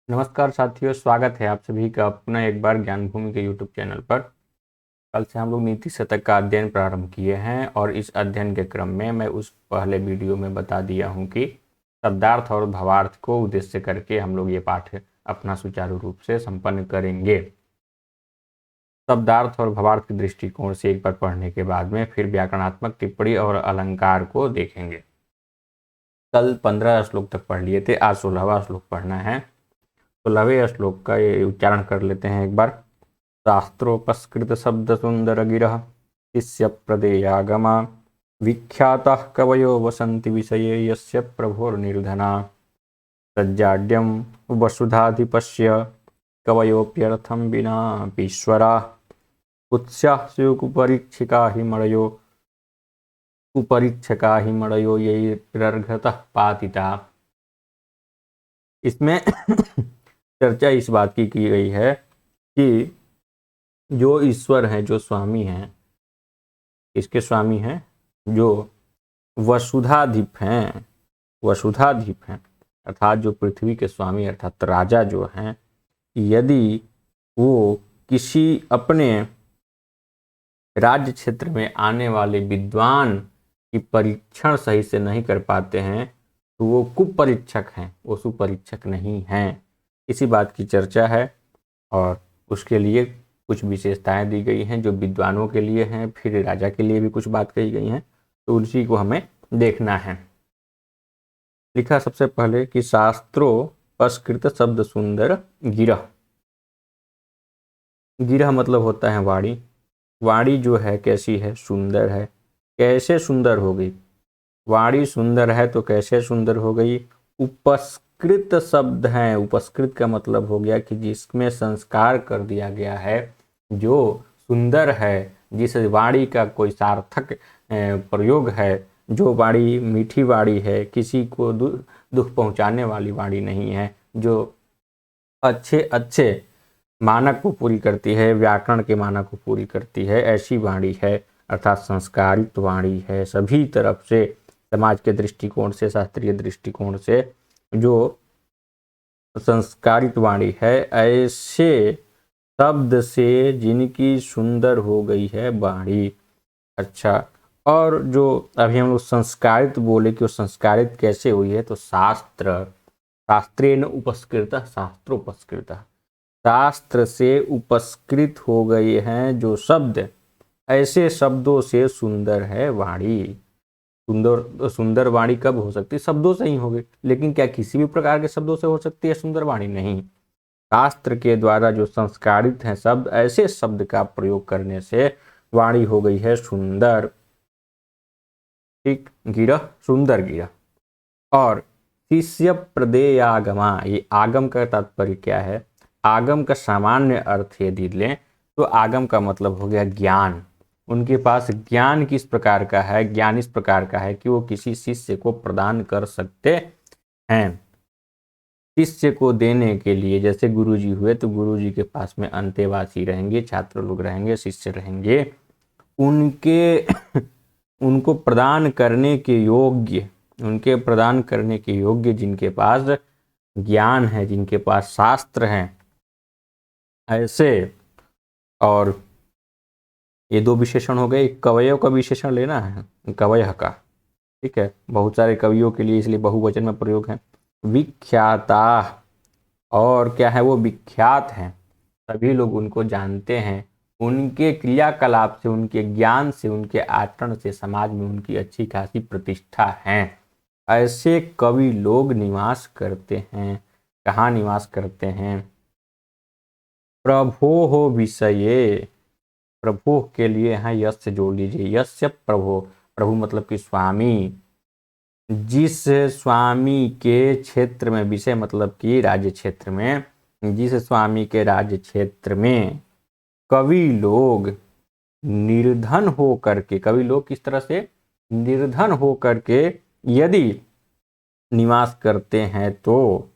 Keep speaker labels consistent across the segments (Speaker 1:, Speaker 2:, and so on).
Speaker 1: नमस्कार साथियों, स्वागत है आप सभी का पुनः एक बार ज्ञान भूमि के यूट्यूब चैनल पर। कल से हम लोग नीति शतक का अध्ययन प्रारंभ किए हैं और इस अध्ययन के क्रम में मैं उस पहले वीडियो में बता दिया हूं कि शब्दार्थ और भावार्थ को उद्देश्य करके हम लोग ये पाठ अपना सुचारू रूप से संपन्न करेंगे। शब्दार्थ और भावार्थ के दृष्टिकोण से एक बार पढ़ने के बाद में फिर व्याकरणात्मक टिप्पणी और अलंकार को देखेंगे। कल 15 श्लोक तक पढ़ लिए थे, आज 16वां श्लोक पढ़ना है। 16वें श्लोक का ये उच्चारण कर लेते हैं एक बार। शास्त्रोपस्कृत शब्द सुंदर गिरः शिष्य प्रदेयागमा विख्यातः कवयो वसन्ति विषये यस्य प्रभोर्निर्धना सज्जाड्यं वसुधाधिपस्य कवयोप्यर्थं विनापीश्वरा कुत्स्यास्युपरीक्षिका हि मणयो यैरर्घतः पातिता। इसमें चर्चा इस बात की गई है कि जो ईश्वर हैं, जो स्वामी हैं, इसके स्वामी हैं जो वसुधाधिप हैं, वसुधाधिप हैं अर्थात जो पृथ्वी के स्वामी अर्थात राजा जो हैं, यदि वो किसी अपने राज्य क्षेत्र में आने वाले विद्वान की परीक्षण सही से नहीं कर पाते हैं तो वो कुपरीक्षक हैं, वो सुपरीक्षक नहीं हैं। इसी बात की चर्चा है और उसके लिए कुछ विशेषताएं दी गई हैं जो विद्वानों के लिए हैं, फिर राजा के लिए भी कुछ बात कही गई हैं, तो उसी को हमें देखना है। लिखा सबसे पहले कि शास्त्रों अस्कृत शब्द सुंदर गिरह। गिरह मतलब होता है वाणी। वाणी जो है कैसी है? सुंदर है। कैसे सुंदर हो गई? वाणी सुंदर है तो कैसे सुंदर हो गई? उपस्कृत शब्द हैं। उपस्कृत का मतलब हो गया कि जिसमें संस्कार कर दिया गया है, जो सुंदर है, जिस वाणी का कोई सार्थक प्रयोग है, जो वाणी मीठी वाणी है, किसी को दुख पहुंचाने वाली वाणी नहीं है, जो अच्छे अच्छे मानक को पूरी करती है, व्याकरण के मानक को पूरी करती है, ऐसी वाणी है अर्थात संस्कारित वाणी है। सभी तरफ से, समाज के दृष्टिकोण से, शास्त्रीय दृष्टिकोण से जो संस्कारित वाणी है, ऐसे शब्द से जिनकी सुंदर हो गई है वाणी। अच्छा, और जो अभी हम लोग संस्कारित बोले कि वो संस्कारित कैसे हुई है, तो शास्त्र, शास्त्रेण उपस्कृत, शास्त्रोपस्कृत, शास्त्र से उपस्कृत हो गए हैं जो शब्द, ऐसे शब्दों से सुंदर है वाणी। सुंदर वाणी कब हो सकती है? शब्दों से ही होगी। लेकिन क्या किसी भी प्रकार के शब्दों से हो सकती है सुंदर वाणी? नहीं। शास्त्र के द्वारा जो संस्कारित हैं शब्द, ऐसे शब्द का प्रयोग करने से वाणी हो गई है सुंदर। ठीक, गिरह, सुंदर गिरह। और शिष्य प्रदेयागमा, ये आगम का तात्पर्य क्या है? आगम का सामान्य अर्थ यदि लें तो आगम का मतलब हो गया ज्ञान। उनके पास ज्ञान किस प्रकार का है? ज्ञान इस प्रकार का है कि वो किसी शिष्य को प्रदान कर सकते हैं। शिष्य को देने के लिए, जैसे गुरुजी हुए तो गुरुजी के पास में अंतेवासी रहेंगे, छात्र लोग रहेंगे, शिष्य रहेंगे, उनके उनको प्रदान करने के योग्य, उनके प्रदान करने के योग्य जिनके पास ज्ञान है, जिनके पास शास्त्र हैं, ऐसे। और ये दो विशेषण हो गए। कवयों का विशेषण लेना है, कवयः का, ठीक है, बहुत सारे कवियों के लिए, इसलिए बहुवचन में प्रयोग है। विख्याता, और क्या है? वो विख्यात हैं, सभी लोग उनको जानते हैं, उनके क्रियाकलाप से, उनके ज्ञान से, उनके आचरण से समाज में उनकी अच्छी खासी प्रतिष्ठा है। ऐसे कवि लोग निवास करते हैं। कहाँ निवास करते हैं? प्रभो हो विषये। प्रभु के लिए यहाँ यस्य जोड़ लीजिए। यस्य प्रभु, प्रभु मतलब कि स्वामी। जिस स्वामी के क्षेत्र में, विषय मतलब कि राज्य क्षेत्र में, जिस स्वामी के राज्य क्षेत्र में कवि लोग निर्धन हो करके, कवि लोग किस तरह से? निर्धन हो करके यदि निवास करते हैं तो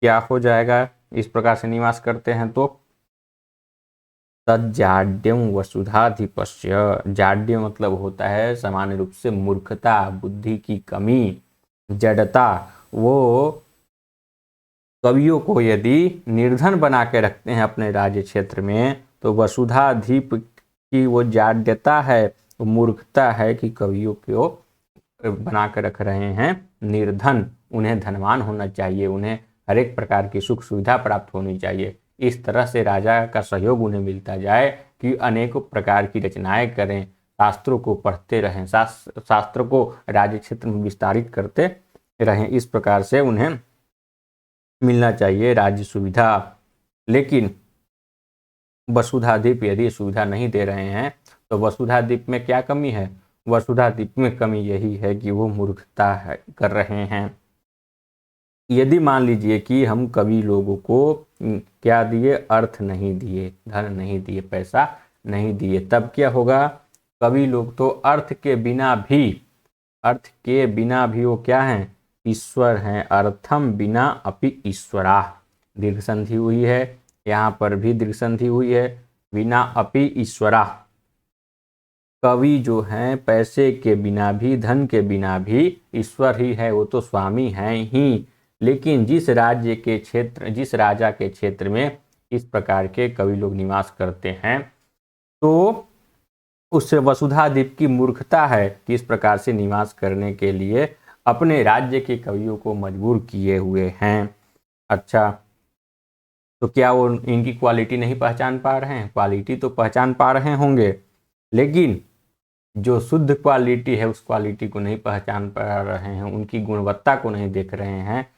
Speaker 1: क्या हो जाएगा? इस प्रकार से निवास करते हैं तो तज्जाड्यम वसुधाधिपस्य। जाड्य मतलब होता है सामान्य रूप से मूर्खता, बुद्धि की कमी, जड़ता। वो कवियों को यदि निर्धन बना के रखते हैं अपने राज्य क्षेत्र में, तो वसुधाधिप की वो जाड्यता है, वो मूर्खता है कि कवियों को बना के रख रहे हैं निर्धन। उन्हें धनवान होना चाहिए, उन्हें हर एक प्रकार की सुख सुविधा प्राप्त होनी चाहिए। इस तरह से राजा का सहयोग उन्हें मिलता जाए कि अनेकों प्रकार की रचनाएं करें, शास्त्रों को पढ़ते रहें, शास्त्र को राज्य क्षेत्र में विस्तारित करते रहें। इस प्रकार से उन्हें मिलना चाहिए राज्य सुविधा। लेकिन वसुधाद्वीप यदि सुविधा नहीं दे रहे हैं तो वसुधाद्वीप में क्या कमी है? वसुधाद्वीप में कमी यही है कि वो मूर्खता कर रहे हैं। यदि मान लीजिए कि हम कवि लोगों को क्या दिए, अर्थ नहीं दिए, धन नहीं दिए, पैसा नहीं दिए, तब क्या होगा? कवि लोग तो अर्थ के बिना भी वो क्या हैं? ईश्वर हैं। अर्थम बिना अपि ईश्वरा, दीर्घ संधि हुई है, यहाँ पर भी दीर्घ संधि हुई है, बिना अपि ईश्वरा। कवि जो हैं पैसे के बिना भी, धन के बिना भी ईश्वर ही है, वो तो स्वामी हैं ही। लेकिन जिस राजा के क्षेत्र में इस प्रकार के कवि लोग निवास करते हैं, तो उससे वसुधाद्वीप की मूर्खता है कि इस प्रकार से निवास करने के लिए अपने राज्य के कवियों को मजबूर किए हुए हैं। अच्छा, तो क्या वो इनकी क्वालिटी नहीं पहचान पा रहे हैं? क्वालिटी तो पहचान पा रहे होंगे, लेकिन जो शुद्ध क्वालिटी है उस क्वालिटी को नहीं पहचान पा रहे हैं, उनकी गुणवत्ता को नहीं देख रहे हैं।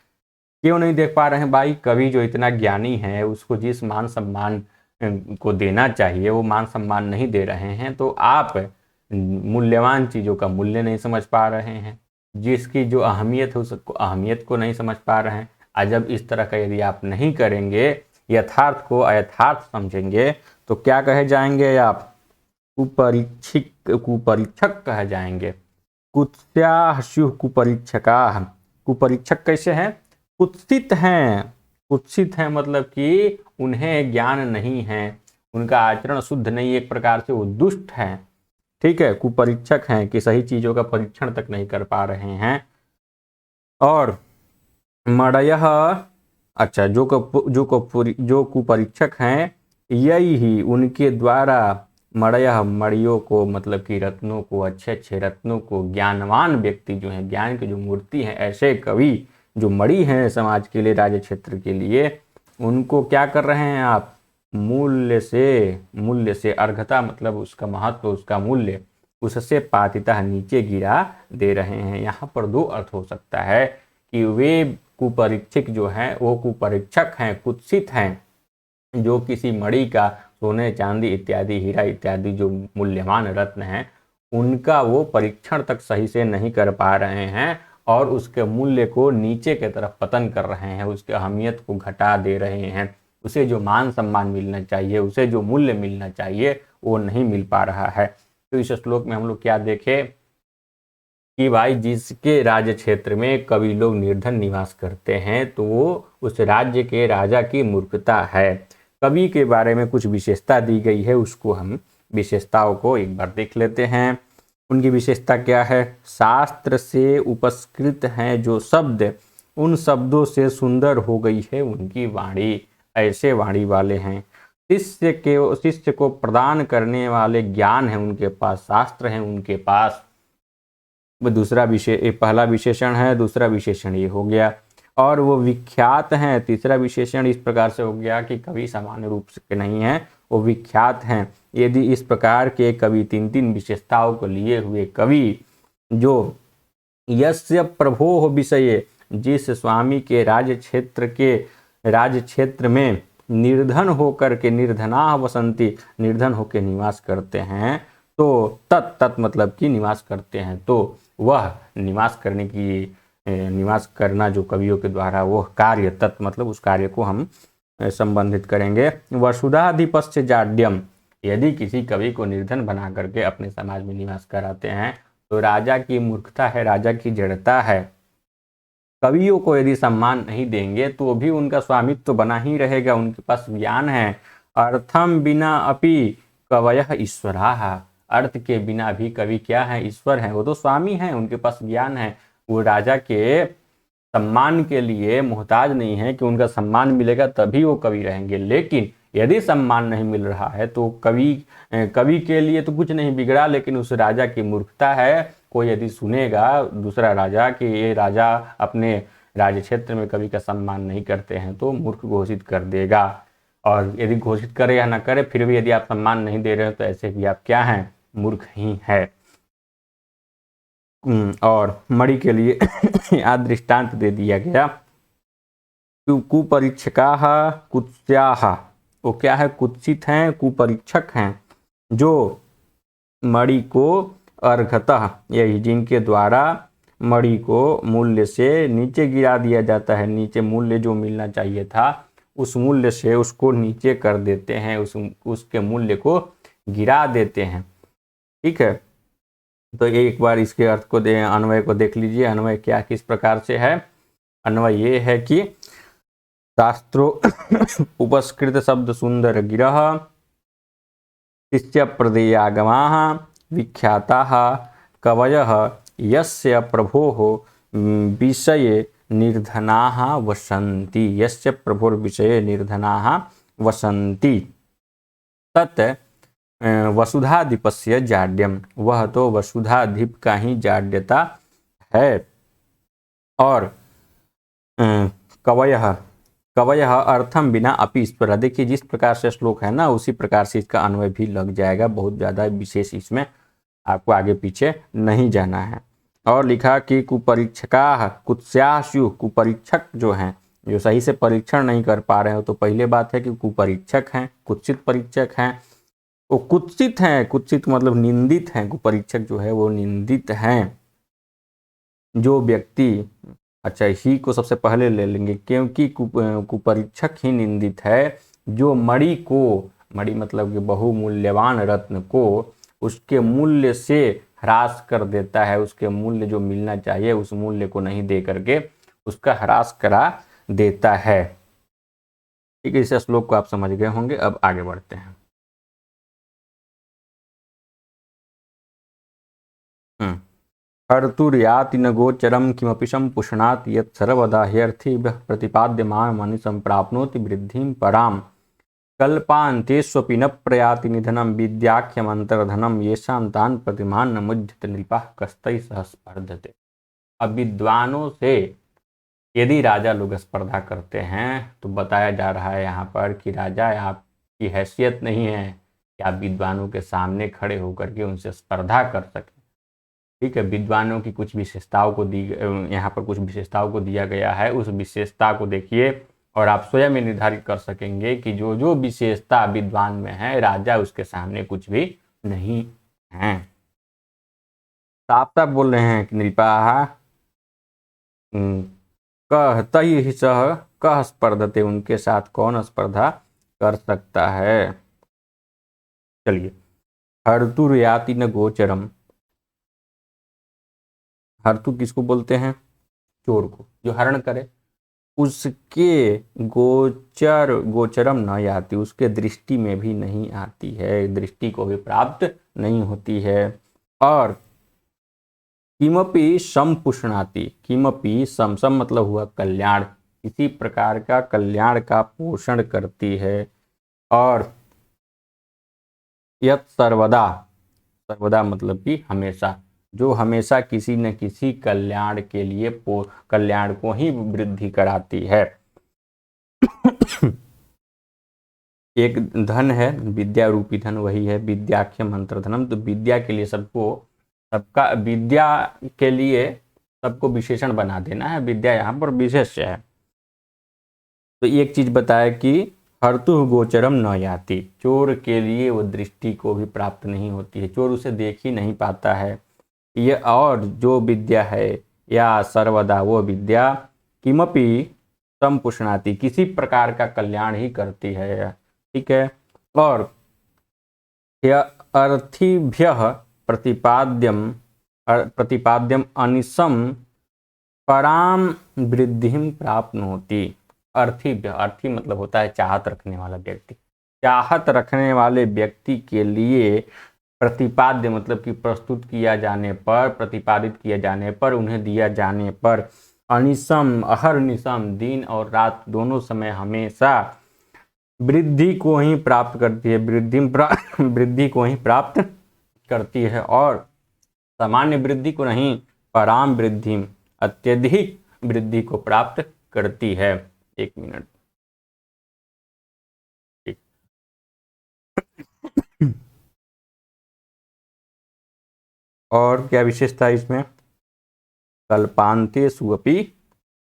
Speaker 1: क्यों नहीं देख पा रहे हैं भाई? कवि जो इतना ज्ञानी है, उसको जिस मान सम्मान को देना चाहिए वो मान सम्मान नहीं दे रहे हैं। तो आप मूल्यवान चीज़ों का मूल्य नहीं समझ पा रहे हैं, जिसकी जो अहमियत है उसको अहमियत को नहीं समझ पा रहे हैं। और जब इस तरह का यदि आप नहीं करेंगे, यथार्थ को अयथार्थ समझेंगे, तो क्या कहे जाएंगे आप? कुपरीक्षक कहे जाएंगे। कुत्स्याहस्युः कुपरीक्षकाः। कुपरीक्षक कैसे हैं? कुत्सित हैं। कुत्सित हैं मतलब कि उन्हें ज्ञान नहीं है, उनका आचरण शुद्ध नहीं, एक प्रकार से वो दुष्ट हैं। ठीक है, कुपरीक्षक हैं कि सही चीजों का परीक्षण तक नहीं कर पा रहे हैं। और मड़यः, अच्छा, जो कुपरीक्षक हैं, यही ही उनके द्वारा मड़यः, मड़ियों को मतलब कि रत्नों को, अच्छे अच्छे रत्नों को, ज्ञानवान व्यक्ति जो हैं, ज्ञान की जो मूर्ति हैं, ऐसे कवि जो मणि हैं समाज के लिए, राज्य क्षेत्र के लिए, उनको क्या कर रहे हैं आप? मूल्य से अर्घता मतलब उसका महत्व, उसका मूल्य, उससे पातिता नीचे गिरा दे रहे हैं। यहाँ पर दो अर्थ हो सकता है कि वे कुपरीक्षक जो हैं वो कुपरीक्षक हैं, कुत्सित हैं, जो किसी मणि का, सोने चांदी इत्यादि, हीरा इत्यादि जो मूल्यवान रत्न हैं, उनका वो परीक्षण तक सही से नहीं कर पा रहे हैं और उसके मूल्य को नीचे की तरफ पतन कर रहे हैं, उसकी अहमियत को घटा दे रहे हैं। उसे जो मान सम्मान मिलना चाहिए, उसे जो मूल्य मिलना चाहिए, वो नहीं मिल पा रहा है। तो इस श्लोक में हम लोग क्या देखें कि भाई जिसके राज्य क्षेत्र में कवि लोग निर्धन निवास करते हैं, तो वो उस राज्य के राजा की मूर्खता है। कवि के बारे में कुछ विशेषता दी गई है, उसको हम विशेषताओं को एक बार देख लेते हैं। उनकी विशेषता क्या है? शास्त्र से उपस्कृत हैं जो शब्द, उन शब्दों से सुंदर हो गई है उनकी वाणी, ऐसे वाणी वाले हैं। शिष्य को प्रदान करने वाले ज्ञान है उनके पास, शास्त्र है उनके पास। दूसरा पहला विशेषण है, दूसरा विशेषण ये हो गया। और वो विख्यात हैं, तीसरा विशेषण इस प्रकार से हो गया कि कवि सामान्य रूप से नहीं है, वो विख्यात हैं। यदि इस प्रकार के कवि, तीन विशेषताओं को लिए हुए कवि, जो यस्य प्रभो विषये, जिस स्वामी के राज्य क्षेत्र में निर्धन होकर के, निर्धना वसंती, निर्धन होकर निवास करते हैं, तो तत् मतलब कि निवास करते हैं, तो वह निवास करना जो कवियों के द्वारा वो कार्य, तत् मतलब उस कार्य को हम संबंधित करेंगे। वसुधाधिपस्य जाड्यम, यदि किसी कवि को निर्धन बना करके अपने समाज में निवास कराते हैं तो राजा की मूर्खता है, राजा की जड़ता है। कवियों को यदि सम्मान नहीं देंगे तो भी उनका स्वामित्व तो बना ही रहेगा, उनके पास ज्ञान है। अर्थम बिना अपि कवयः ईश्वराः, अर्थ के बिना भी कवि क्या है? ईश्वर है, वो तो स्वामी है, उनके पास ज्ञान है। वो राजा के सम्मान के लिए मोहताज नहीं है कि उनका सम्मान मिलेगा तभी वो कवि रहेंगे। लेकिन यदि सम्मान नहीं मिल रहा है तो कवि के लिए तो कुछ नहीं बिगड़ा, लेकिन उस राजा की मूर्खता है। कोई यदि सुनेगा दूसरा राजा कि ये राजा अपने राज्य क्षेत्र में कवि का सम्मान नहीं करते हैं तो मूर्ख घोषित कर देगा। और यदि घोषित करे या ना करे, फिर भी यदि आप सम्मान नहीं दे रहे हो तो ऐसे भी आप क्या हैं, मूर्ख ही है। और मणि के लिए यहाँ दृष्टांत दे दिया गया। कुपरीक्षका कुत्स्याः, वो क्या है, कुत्सित हैं, कुपरीक्षक हैं, जो मणि को अर्घतः, यही जिनके द्वारा मणि को मूल्य से नीचे गिरा दिया जाता है, नीचे मूल्य जो मिलना चाहिए था उस मूल्य से उसको नीचे कर देते हैं, उसके मूल्य को गिरा देते हैं। ठीक है, तो एक बार इसके अर्थ को अन्वय को देख लीजिए। अन्वय क्या किस प्रकार से है? अन्वय ये है कि शास्त्रो उपस्कृत शब्द सुंदर गिरह शिष्य प्रदेयागमाः विख्याताः कवयः यस्य प्रभोः विषये निर्धनाः वसन्ति, यस्य प्रभोर विषये निर्धनाः वसन्ति तत् वसुधाधिपस्य जाड्यम, वह तो वसुधाधिप का ही जाड्यता है। और कवयः अर्थम बिना अपि स्परा, देखिए जिस प्रकार से श्लोक है ना उसी प्रकार से इसका अन्वय भी लग जाएगा, बहुत ज़्यादा विशेष इसमें आपको आगे पीछे नहीं जाना है। और लिखा कि कुपरीक्षका कुत्स्याशु, कुपरीक्षक जो हैं, जो सही से परीक्षण नहीं कर पा रहे हो, तो पहले बात है कि कुपरीक्षक हैं, कुत्सित परीक्षक हैं, वो कुत्सित हैं, कुत्सित मतलब निंदित हैं, कुपरीक्षक जो है वो निंदित हैं। जो व्यक्ति, अच्छा ही को सबसे पहले ले लेंगे क्योंकि कुपरीक्षक ही निंदित है, जो मणि को, मणि मतलब कि बहुमूल्यवान रत्न को उसके मूल्य से ह्रास कर देता है, उसके मूल्य जो मिलना चाहिए उस मूल्य को नहीं दे करके उसका ह्रास करा देता है। ठीक है, इस श्लोक को आप समझ गए होंगे। अब आगे बढ़ते हैं। हर्तुर्याति न गोचरम किमपि संपुष्णात् यत् सर्वदा ह्यर्थिभ्यः प्रतिपाद्यमानमनि संप्राप्नोति वृद्धिं पराम् कल्पान्तेष्वपि न प्रयाति निधनं विद्याख्यमन्तर्धनं येषां तान् प्रतिमान् न मुह्यते नृपः कस्तैः सह स्पर्धते। अब विद्वानों से यदि राजा लोग स्पर्धा करते हैं तो बताया जा रहा है यहाँ पर कि राजा आपकी हैसियत नहीं है कि आप विद्वानों के सामने खड़े होकर के उनसे स्पर्धा कर सकें। ठीक है, विद्वानों की कुछ विशेषताओं को यहाँ पर कुछ विशेषताओं को दिया गया है, उस विशेषता को देखिए और आप स्वयं में निर्धारित कर सकेंगे कि जो जो विशेषता विद्वान में है राजा उसके सामने कुछ भी नहीं है। साफ साफ बोल रहे हैं कि नृपाः कहतैः सह कह स्पर्धते, उनके साथ कौन स्पर्धा कर सकता है। चलिए, हर्तुर्याति न गोचरम, हर्तु किसको बोलते हैं? चोर को, जो हरण करे, उसके गोचरम न याति, उसके दृष्टि में भी नहीं आती है, दृष्टि को भी प्राप्त नहीं होती है। और किमपि संपुष्णाति, किमपि सम मतलब हुआ कल्याण, किसी प्रकार का कल्याण का पोषण करती है। और यत् सर्वदा, सर्वदा मतलब कि हमेशा, जो हमेशा किसी न किसी कल्याण के लिए कल्याण को ही वृद्धि कराती है। एक धन है विद्या रूपी धन, वही है विद्याख्य मंत्र धनम। तो विद्या के लिए सबका विद्या के लिए सबको विशेषण बना देना है, विद्या यहाँ पर विशेष्य है। तो एक चीज बताया कि हर्तु गोचरम न याति, चोर के लिए वो दृष्टि को भी प्राप्त नहीं होती है, चोर उसे देख ही नहीं पाता है। ये और जो विद्या है या सर्वदा वो विद्या किमपि संपुष्णाति, किसी प्रकार का कल्याण ही करती है। ठीक है, और अर्थिभ्यः प्रतिपाद्यम अनिशम पराम वृद्धिं प्राप्नोति। अर्थी मतलब होता है चाहत रखने वाला व्यक्ति, चाहत रखने वाले व्यक्ति के लिए प्रतिपाद्य मतलब कि प्रस्तुत किया जाने पर, प्रतिपादित किया जाने पर, उन्हें दिया जाने पर अनिशम अहर्निशम, दिन और रात दोनों समय हमेशा वृद्धि को ही प्राप्त करती है, वृद्धि को ही प्राप्त करती है और सामान्य वृद्धि को नहीं, पराम वृद्धि, अत्यधिक वृद्धि को प्राप्त करती है। एक मिनट, और क्या विशेषता इसमें, कल्पांतेषु अपि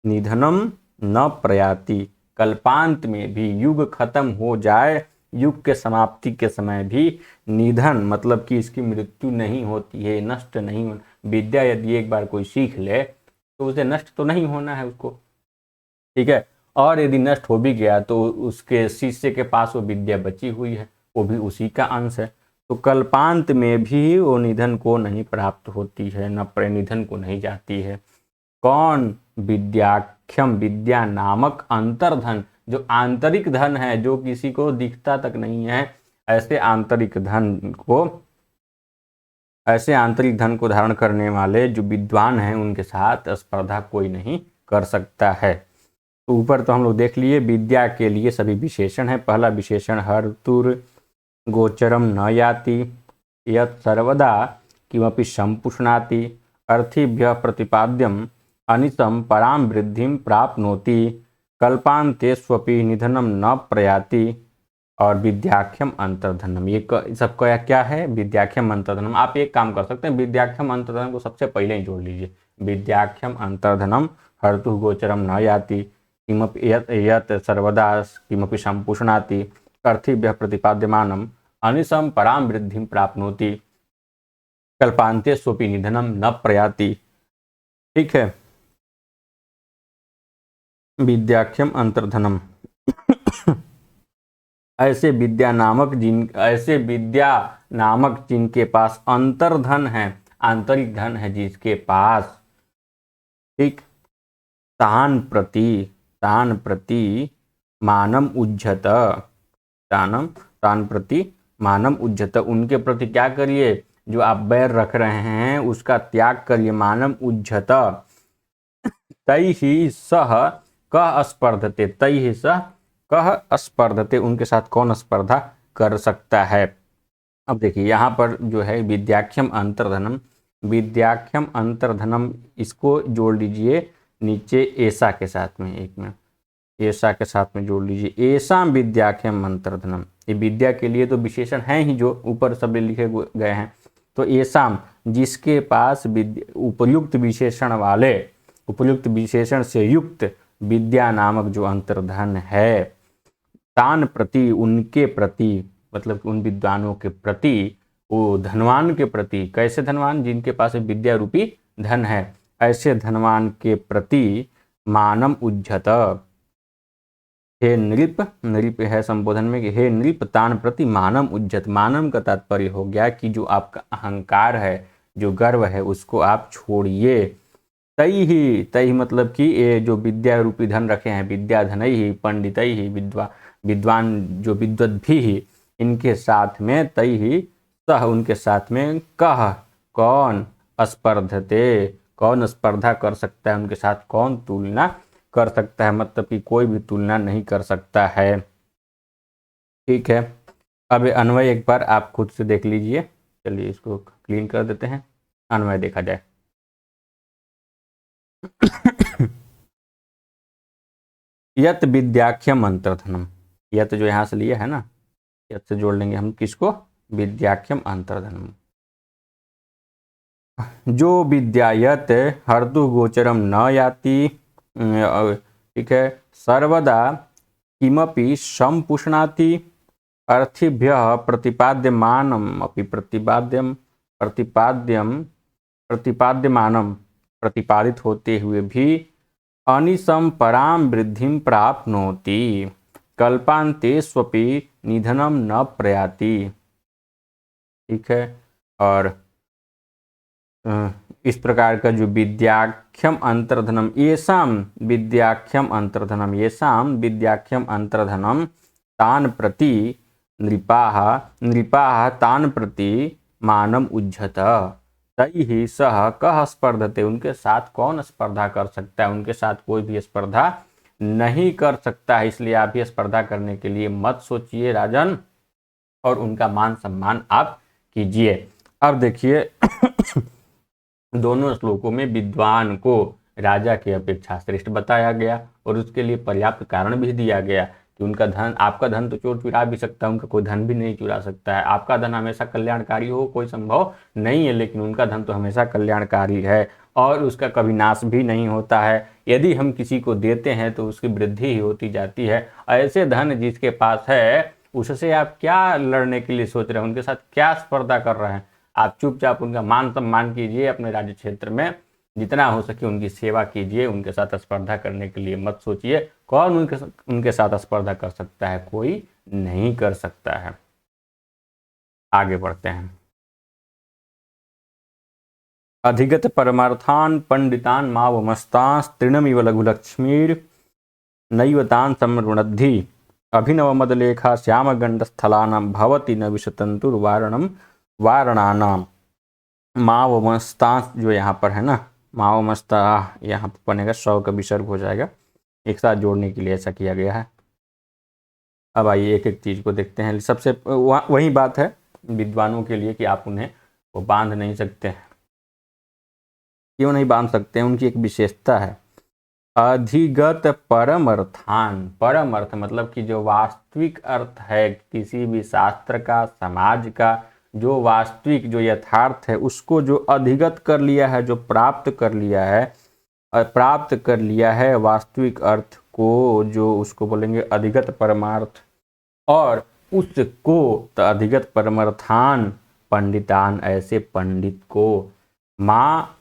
Speaker 1: निधनम न प्रयाति, कल्पांत में भी, युग खत्म हो जाए, युग के समाप्ति के समय भी निधन मतलब कि इसकी मृत्यु नहीं होती है, नष्ट नहीं हो। विद्या यदि एक बार कोई सीख ले तो उसे नष्ट तो नहीं होना है उसको, ठीक है। और यदि नष्ट हो भी गया तो उसके शिष्य के पास वो विद्या बची हुई है, वो भी उसी का अंश है। तो कल्पांत में भी वो निधन को नहीं प्राप्त होती है, न निधन को नहीं जाती है। कौन, विद्याख्यम, विद्या नामक अंतर्धन, जो आंतरिक धन है, जो किसी को दिखता तक नहीं है, ऐसे आंतरिक धन को धारण करने वाले जो विद्वान हैं उनके साथ स्पर्धा कोई नहीं कर सकता है। तो ऊपर तो हम लोग देख लिए विद्या के लिए सभी विशेषण है। पहला विशेषण हर्तुर गोचरम न याति, यत् सर्वदा किमपि संपुष्णाति, अर्थिभ्य प्रतिपाद्यम अनिशम पराम वृद्धिम प्राप्नोति, कल्पांतेष्वपि निधनम न प्रयाति, और विद्याख्यम अंतर्धनम। ये सब क्या है, विद्याख्यम अंतर्धनम। आप एक काम कर सकते हैं, विद्याख्यम अंतर्धनम को सबसे पहले ही जोड़ लीजिए, विद्याख्यम अंतर्धनम हर्तु गोचरम न याति, किमपि यत् सर्वदा किमपि संपुष्णाति, अर्थिभ्यः प्रतिपाद्यमानम अनिशम पराम वृद्धिम प्राप्नोति, कल्पांतेष्वपि निधनम न प्रयाति। ठीक है, विद्याख्यम अंतर्धनम ऐसे विद्या नामक जिनके पास अंतर्धन है, आंतरिक धन है जिसके पास, ठीक, तान प्रति मानम उज्जत, तान प्रति मानम उज्जत, उनके प्रति क्या करिए, जो आप बैर रख रहे हैं उसका त्याग करिए। मानम उज्जत, तैहि सह कह स्पर्धते, तैहि सह कह स्पर्धते, उनके साथ कौन स्पर्धा कर सकता है। अब देखिए यहाँ पर जो है विद्याख्यम अंतर्धनम, इसको जोड़ लीजिए नीचे ऐसा के साथ में, एक मिनट, ऐसा के साथ में जोड़ लीजिए, ऐसा विद्याख्यम अंतर्धनम। ये विद्या के लिए तो विशेषण हैं ही जो ऊपर सब लिखे गए हैं। तो ऐसा जिसके पास उपयुक्त विशेषण से युक्त विद्या नामक जो अंतर्धन है, तान प्रति, उनके प्रति, मतलब उन विद्वानों के प्रति, वो धनवान के प्रति, कैसे धनवान, जिनके पास विद्या रूपी धन है, ऐसे धनवान के प्रति मानम उज्जत, हे नृप है संबोधन में कि हे नृप तान प्रति मानम उज्जत। मानम का तात्पर्य हो गया कि जो आपका अहंकार है, जो गर्व है, उसको आप छोड़िए। तई मतलब कि ये जो विद्या रूपी धन रखे हैं, विद्या धन ही पंडित ही विद्वान जो विद्वत भी ही, इनके साथ में तई ही सह, उनके साथ में कह, कौन, स्पर्धते, कौन स्पर्धा कर सकता है उनके साथ, कौन तुलना कर सकता है, मतलब कि कोई भी तुलना नहीं कर सकता है। ठीक है, अब अन्वय एक बार आप खुद से देख लीजिए। चलिए इसको क्लीन कर देते हैं, अन्वय देखा जाए। यत विद्याख्यम अंतर्धनम, यत जो यहाँ से लिया है ना, यत से जोड़ लेंगे हम किसको, विद्याख्यम अंतर्धनम। जो विद्या यत हर्तु गोचरम न याति, ठीक है, सर्वदा किमपि संपुष्णाति, अर्थिभ्यः प्रतिपाद्यमानम अपि प्रतिपाद्यमानम, प्रतिपादित होते हुए भी अनिशम पराम वृद्धिम प्राप्नोति, कल्पांतेष्वपि निधनम न प्रयाति। ठीक है, और इस प्रकार का जो विद्याख्यम अंतर्धनम, येषाम विद्याख्यम अंतर्धनम तान प्रति नृपाः तान प्रति मानम उज्जत, तई ही सह कह स्पर्धते, उनके साथ कौन स्पर्धा कर सकता है, उनके साथ कोई भी स्पर्धा नहीं कर सकता है। इसलिए आप भी स्पर्धा करने के लिए मत सोचिए राजन, और उनका मान सम्मान आप कीजिए। अब देखिए दोनों श्लोकों में विद्वान को राजा की अपेक्षा श्रेष्ठ बताया गया, और उसके लिए पर्याप्त कारण भी दिया गया कि उनका धन, आपका धन तो चोर चुरा भी सकता है, उनका कोई धन भी नहीं चुरा सकता है। आपका धन हमेशा कल्याणकारी हो कोई संभव नहीं है, लेकिन उनका धन तो हमेशा कल्याणकारी है और उसका कभी नाश भी नहीं होता है। यदि हम किसी को देते हैं तो उसकी वृद्धि ही होती जाती है। ऐसे धन जिसके पास है उससे आप क्या लड़ने के लिए सोच रहे हैं, उनके साथ क्या स्पर्धा कर रहे हैं। आप चुपचाप उनका मान सम्मान कीजिए, अपने राज्य क्षेत्र में जितना हो सके उनकी सेवा कीजिए, उनके साथ स्पर्धा करने के लिए मत सोचिए। कौन उनके साथ स्पर्धा कर सकता है, कोई नहीं कर सकता है। आगे बढ़ते हैं। अधिगत परमार्थान पंडितान मावमस्तास्तृणमिव लघुलक्ष्मीर नैवतान समरुणद्धि अभिनव मदलेखा श्यामगंडस्थलानां भवति न विशतंतुर्वारणम वारणानाम। मावमस्तांस जो यहाँ पर है ना, मावमस्ता यहाँ पर बनेगा 100 का विसर्ग हो जाएगा, एक साथ जोड़ने के लिए ऐसा किया गया है। अब आइए एक एक चीज़ को देखते हैं। सबसे वही बात है विद्वानों के लिए कि आप उन्हें वो बांध नहीं सकते हैं। क्यों नहीं बांध सकते हैं, उनकी एक विशेषता है अधिगत परम अर्थान। परम अर्थ मतलब कि जो वास्तविक अर्थ है किसी भी शास्त्र का, समाज का, जो वास्तविक जो यथार्थ है उसको जो अधिगत कर लिया है, जो प्राप्त कर लिया है, प्राप्त कर लिया है वास्तविक अर्थ को, जो उसको बोलेंगे अधिगत परमार्थ। और उसको तो अधिगत परमार्थान पंडितान, ऐसे पंडित को माँ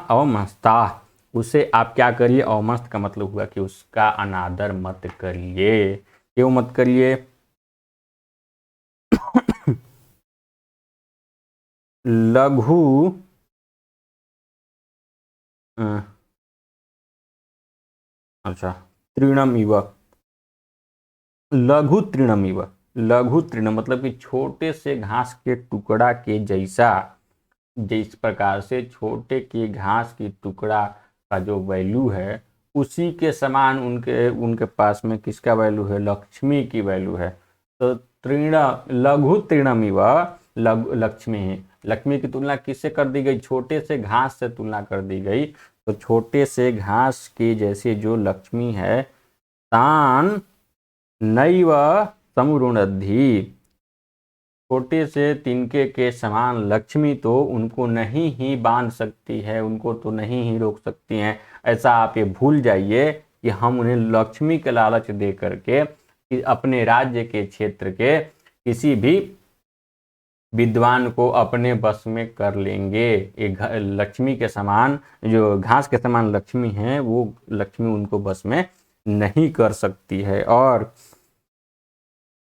Speaker 1: अवमस्ता, उसे आप क्या करिए, अवमस्त का मतलब हुआ कि उसका अनादर मत करिए। क्यों मत करिए, लघु अच्छा तृणम इव, लघु तृणम इव, लघु तृण मतलब कि छोटे से घास के टुकड़ा के जैसा। जिस प्रकार से छोटे के घास की टुकड़ा का जो वैल्यू है उसी के समान उनके पास में किसका वैल्यू है, लक्ष्मी की वैल्यू है। तो तृण, लघु तृणमिव लक्ष्मी, लक्ष्मी की तुलना किससे कर दी गई, छोटे से घास से तुलना कर दी गई। तो छोटे से घास के जैसे जो लक्ष्मी है, तान नैव समुरुणद्धि, छोटे से तिनके के समान लक्ष्मी तो उनको नहीं ही बांध सकती है, उनको तो नहीं ही रोक सकती हैं। ऐसा आप ये भूल जाइए कि हम उन्हें लक्ष्मी के लालच दे करके कि अपने राज्य के क्षेत्र के किसी भी विद्वान को अपने बस में कर लेंगे। एक लक्ष्मी के समान, जो घास के समान लक्ष्मी है, वो लक्ष्मी उनको बस में नहीं कर सकती है। और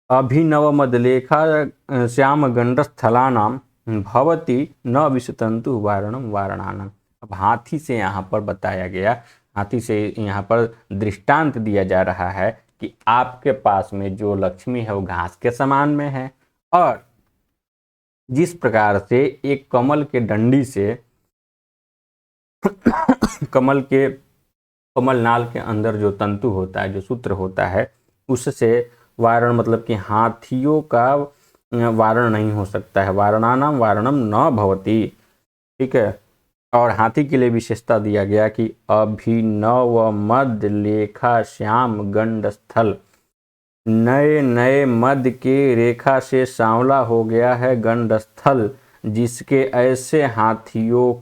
Speaker 1: अभिनव मदलेखा श्याम गंडस्थलानाम भवति न विशतंतु वारणम वारणानाम। अब हाथी से यहाँ पर बताया गया, हाथी से यहाँ पर दृष्टांत दिया जा रहा है कि आपके पास में जो लक्ष्मी है वो घास के समान में है, और जिस प्रकार से एक कमल के डंडी से कमल नाल के अंदर जो तंतु होता है, जो सूत्र होता है, उससे वारण मतलब कि हाथियों का वारण नहीं हो सकता है। वारणानाम वारणम न भवति, ठीक है। और हाथी के लिए विशेषता दिया गया कि अभिनव मद लेखा श्याम गंड स्थल, नए नए मद के रेखा से सांवला हो गया है गंड स्थल, जिसके ऐसे हाथियों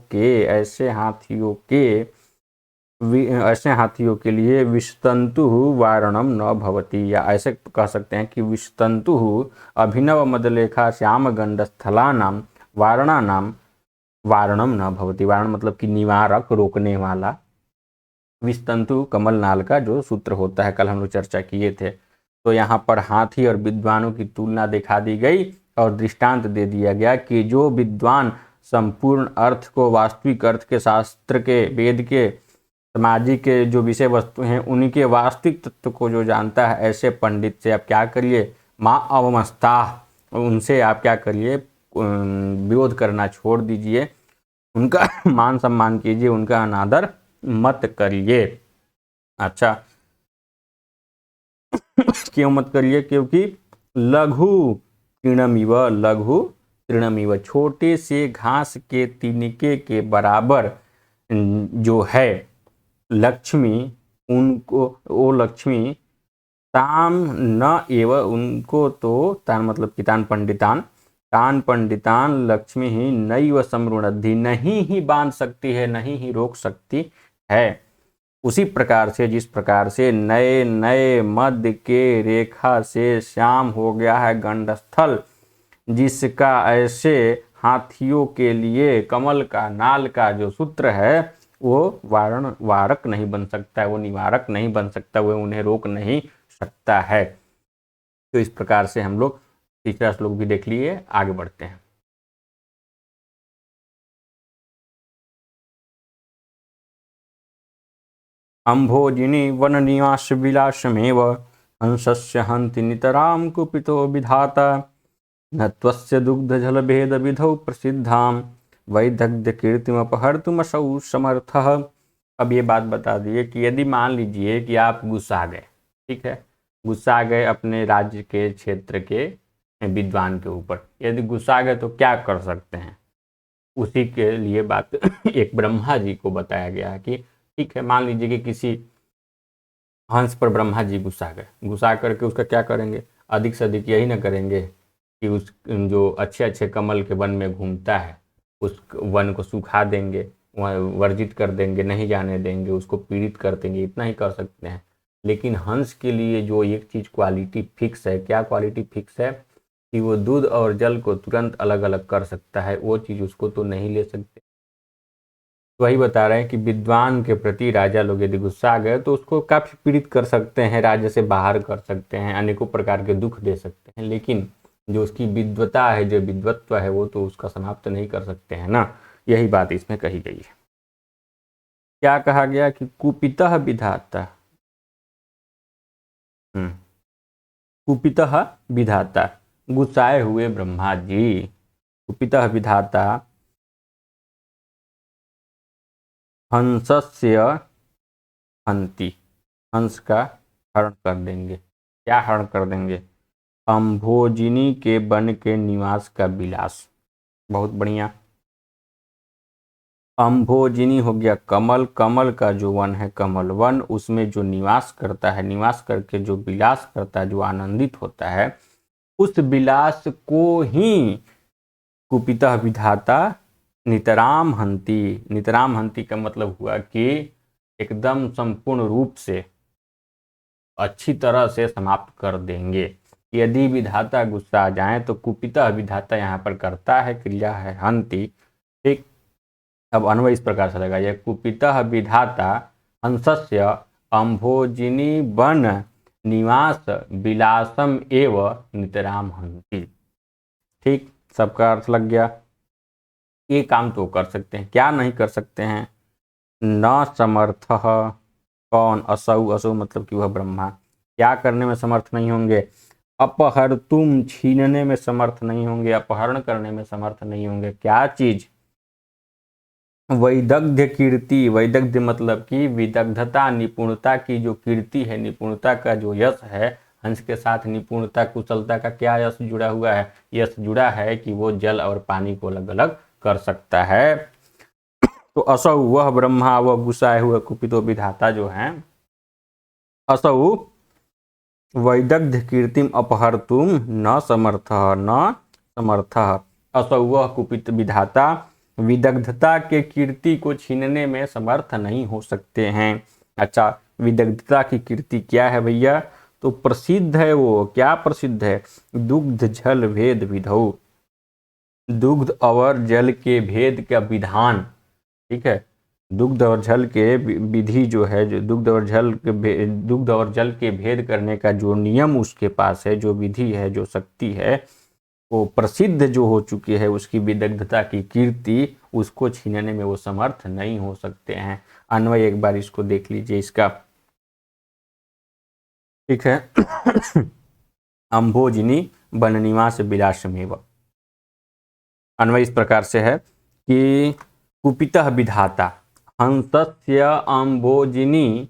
Speaker 1: के लिए विषतंतु वारणम न भवति, या ऐसे कह सकते हैं कि विषतंतु अभिनव मदलेखा श्याम गंडस्थलानाम वारणानाम वारणम न भवति। वारण मतलब कि निवारक, रोकने वाला। विषतंतु कमल नाल का जो सूत्र होता है, कल हम लोग चर्चा किए थे। तो यहाँ पर हाथी और विद्वानों की तुलना दिखा दी गई और दृष्टांत दे दिया गया कि जो विद्वान संपूर्ण अर्थ को, वास्तविक अर्थ के, शास्त्र के, वेद के, सामाजिक के जो विषय वस्तु हैं उनके वास्तविक तत्व को जो जानता है, ऐसे पंडित से आप क्या करिए, माँ अवमस्ता, उनसे आप क्या करिए, विरोध करना छोड़ दीजिए, उनका मान सम्मान कीजिए, उनका अनादर मत करिए। अच्छा, क्यों मत करिए? क्योंकि लघु तृणमिव, लघु तृणमिव, छोटे से घास के तिनके के बराबर जो है लक्ष्मी, उनको वो लक्ष्मी ताम न एव, उनको तो तान मतलब कि तान पंडितान, तान पंडितान लक्ष्मी ही नैव समृणद्धि, नहीं ही बांध सकती है, नहीं ही रोक सकती है। उसी प्रकार से जिस प्रकार से नए नए मध्य के रेखा से श्याम हो गया है गंडस्थल, जिसका ऐसे हाथियों के लिए कमल का नाल का जो सूत्र है वो वारक नहीं बन सकता है, वो निवारक नहीं बन सकता, वो उन्हें रोक नहीं सकता है। तो इस प्रकार से हम लोग तीसरा श्लोक भी देख लिए, आगे बढ़ते हैं। अम्भोजिनी वन निवास विलासमेव हंसस्य हन्ति नितराम कुपितो विधाता, न त्वस्य दुग्ध जल भेद विधौ प्रसिद्धाम वैदग्ध्य कीर्तिम अपहर्तुमसौ समर्थः। अब ये बात बता दिए कि यदि मान लीजिए कि आप गुस्सा गए, ठीक है, गुस्सा गए अपने राज्य के क्षेत्र के विद्वान के ऊपर, यदि गुस्सा गए तो क्या कर सकते हैं? उसी के लिए बात एक ब्रह्मा जी को बताया गया है कि ठीक है, मान लीजिए कि किसी हंस पर ब्रह्मा जी गुस्सा गए, गुस्सा करके उसका क्या करेंगे? अधिक से अधिक यही ना करेंगे कि उस जो अच्छे अच्छे कमल के वन में घूमता है उस वन को सुखा देंगे, वहाँ वर्जित कर देंगे, नहीं जाने देंगे, उसको पीड़ित कर देंगे, इतना ही कर सकते हैं। लेकिन हंस के लिए जो एक चीज़ क्वालिटी फिक्स है, क्या क्वालिटी फिक्स है? कि वो दूध और जल को तुरंत अलग अलग कर सकता है, वो चीज़ उसको तो नहीं ले सकते। वही बता रहे हैं कि विद्वान के प्रति राजा लोग यदि गुस्सा आ गए तो उसको काफी पीड़ित कर सकते हैं, राज्य से बाहर कर सकते हैं, अनेकों प्रकार के दुख दे सकते हैं, लेकिन जो उसकी विद्वता है, जो विद्वत्व है, वो तो उसका समाप्त नहीं कर सकते हैं ना। यही बात इसमें कही गई है। क्या कहा गया कि कुपितः विधाता, कुपितः विधाता, गुस्साए हुए ब्रह्मा जी, कुपितः विधाता हंसस्य हंति, हंस का हरण कर देंगे। क्या हरण कर देंगे? अम्भोजिनी के वन के निवास का विलास। बहुत बढ़िया। अम्भोजिनी हो गया कमल, कमल का जो वन है कमल वन, उसमें जो निवास करता है, निवास करके जो विलास करता है, जो आनंदित होता है, उस विलास को ही कुपितः विधाता नितराम हंति, नितराम हंति का मतलब हुआ कि एकदम संपूर्ण रूप से अच्छी तरह से समाप्त कर देंगे। यदि विधाता गुस्सा आ जाए तो कुपितः विधाता यहाँ पर करता है, क्रिया है हंति, ठीक। अब अन्वय इस प्रकार से लगा, यह कुपितः विधाता हंसस्य अम्भोजिनी वन निवास विलासम एव नितराम हंति। ठीक, सबका अर्थ लग गया। ये काम तो कर सकते हैं, क्या नहीं कर सकते हैं? न समर्थ, कौन? असौ, असौ मतलब कि वह ब्रह्मा। क्या करने में समर्थ नहीं होंगे? अपहर्तुम, छीनने में समर्थ नहीं होंगे, अपहरण करने में समर्थ नहीं होंगे। क्या चीज? वैदग्ध्य कीर्ति, वैदग्ध्य मतलब कि विदग्धता, निपुणता की जो कीर्ति है, निपुणता का जो यश है, हंस के साथ निपुणता कुशलता का क्या यश जुड़ा हुआ है? यश जुड़ा है कि वो जल और पानी को अलग अलग कर सकता है। तो असौ, वह ब्रह्मा, वह गुस्साए हुए कुपितो विधाता जो हैं, असौ वैदग्ध्य कीर्तिम अपहर्तुम न समर्थ, न समर्थ। असौ वह कुपित विधाता विदग्धता के कीर्ति को छीनने में समर्थ नहीं हो सकते हैं। अच्छा, विदग्धता की कीर्ति क्या है भैया? तो प्रसिद्ध है वो। क्या प्रसिद्ध है? दुग्ध जल भेद विधौ, दुग्ध और जल के भेद का विधान, ठीक है। दुग्ध और जल के विधि जो है, जो दुग्ध और जल के भेद करने का जो नियम उसके पास है, जो विधि है, जो शक्ति है, वो प्रसिद्ध जो हो चुकी है, उसकी विदग्धता की कीर्ति, उसको छीनने में वो समर्थ नहीं हो सकते हैं। अन्वय एक बार इसको देख लीजिए इसका, ठीक है। अम्भोजिनी वन निवास विलासमेव, अन्वय इस प्रकार से है कि कुपितः विधाता हंसस्य अम्भोजिनी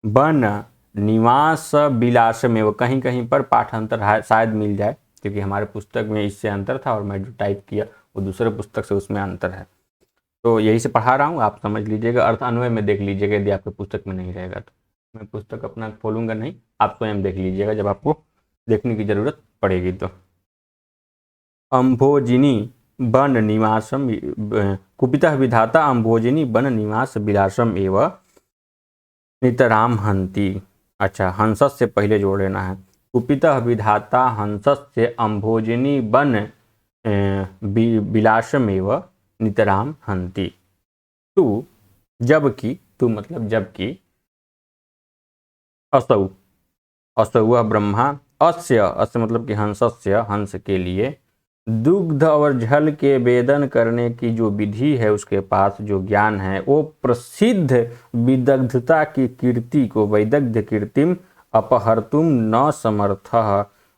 Speaker 1: वन निवास विलासमेव। कहीं कहीं पर पाठांतर शायद मिल जाए, क्योंकि हमारे पुस्तक में इससे अंतर था और मैं जो टाइप किया वो दूसरे पुस्तक से, उसमें अंतर है। तो यही से पढ़ा रहा हूँ, आप समझ लीजिएगा। अर्थ अन्वय में देख लीजिएगा, यदि आपके पुस्तक में नहीं रहेगा तो। मैं पुस्तक अपना खोलूँगा नहीं, आप स्वयं देख लीजिएगा जब आपको देखने की ज़रूरत पड़ेगी तो। अम्भोजिनी वन निवासम कुपितः विधाता अम्भोजिनी वन निवास विलासम एव नितराम हंति। अच्छा, हंसस से पहले जोड़ लेना है। कुपितः विधाता हंसस से अम्भोजिनी वन विलासम एव नितराम हंति। तू जबकि, तू मतलब जबकि, असौ असौ ब्रह्मा, अस्य मतलब कि हंसस्य हंस के लिए, दुग्ध और जल के वेदन करने की जो विधि है, उसके पास जो ज्ञान है, वो प्रसिद्ध विदग्धता की कीर्ति को, वैदग्ध कीर्तिम अपहर्तुम न समर्थ।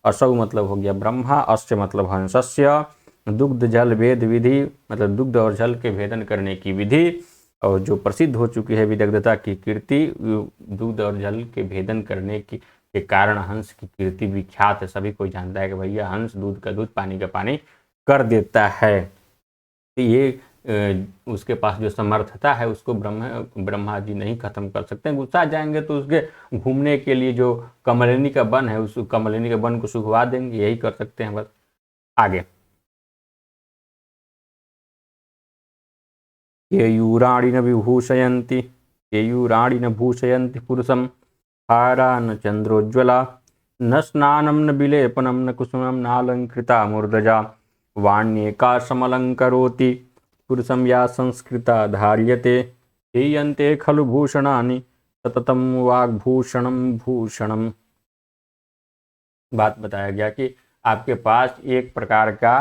Speaker 1: असौ मतलब हो गया ब्रह्मा, अस्य मतलब हंसस्य, दुग्ध जल वेद विधि मतलब दुग्ध और जल के वेदन करने की विधि, और जो प्रसिद्ध हो चुकी है विदग्धता की कीर्ति, दूध और जल के भेदन करने की के कारण हंस की कीर्ति विख्यात है। सभी कोई जानता है कि भैया हंस दूध का दूध पानी का पानी कर देता है। तो ये उसके पास जो समर्थता है उसको ब्रह्मा जी नहीं खत्म कर सकते। गुस्सा जाएंगे तो उसके घूमने के लिए जो कमलिनी का वन है, उस कमलिनी के वन को सुखवा देंगे, यही कर सकते हैं बस। आगे, केयूराणि न विभूषयन्ति, केयूराणि न भूषयन्ति पुरुषं हारा न चंद्रोज्ज्वला, न स्नानं न विलेपनं न कुसुमं नालंकृता मूर्धजा, वाण्येका समलंकरोति पुरुषं या संस्कृता धार्यते, हीयन्ते खलु भूषणानि सततं वाग्भूषणं भूषणम्। बात बताया गया कि आपके पास एक प्रकार का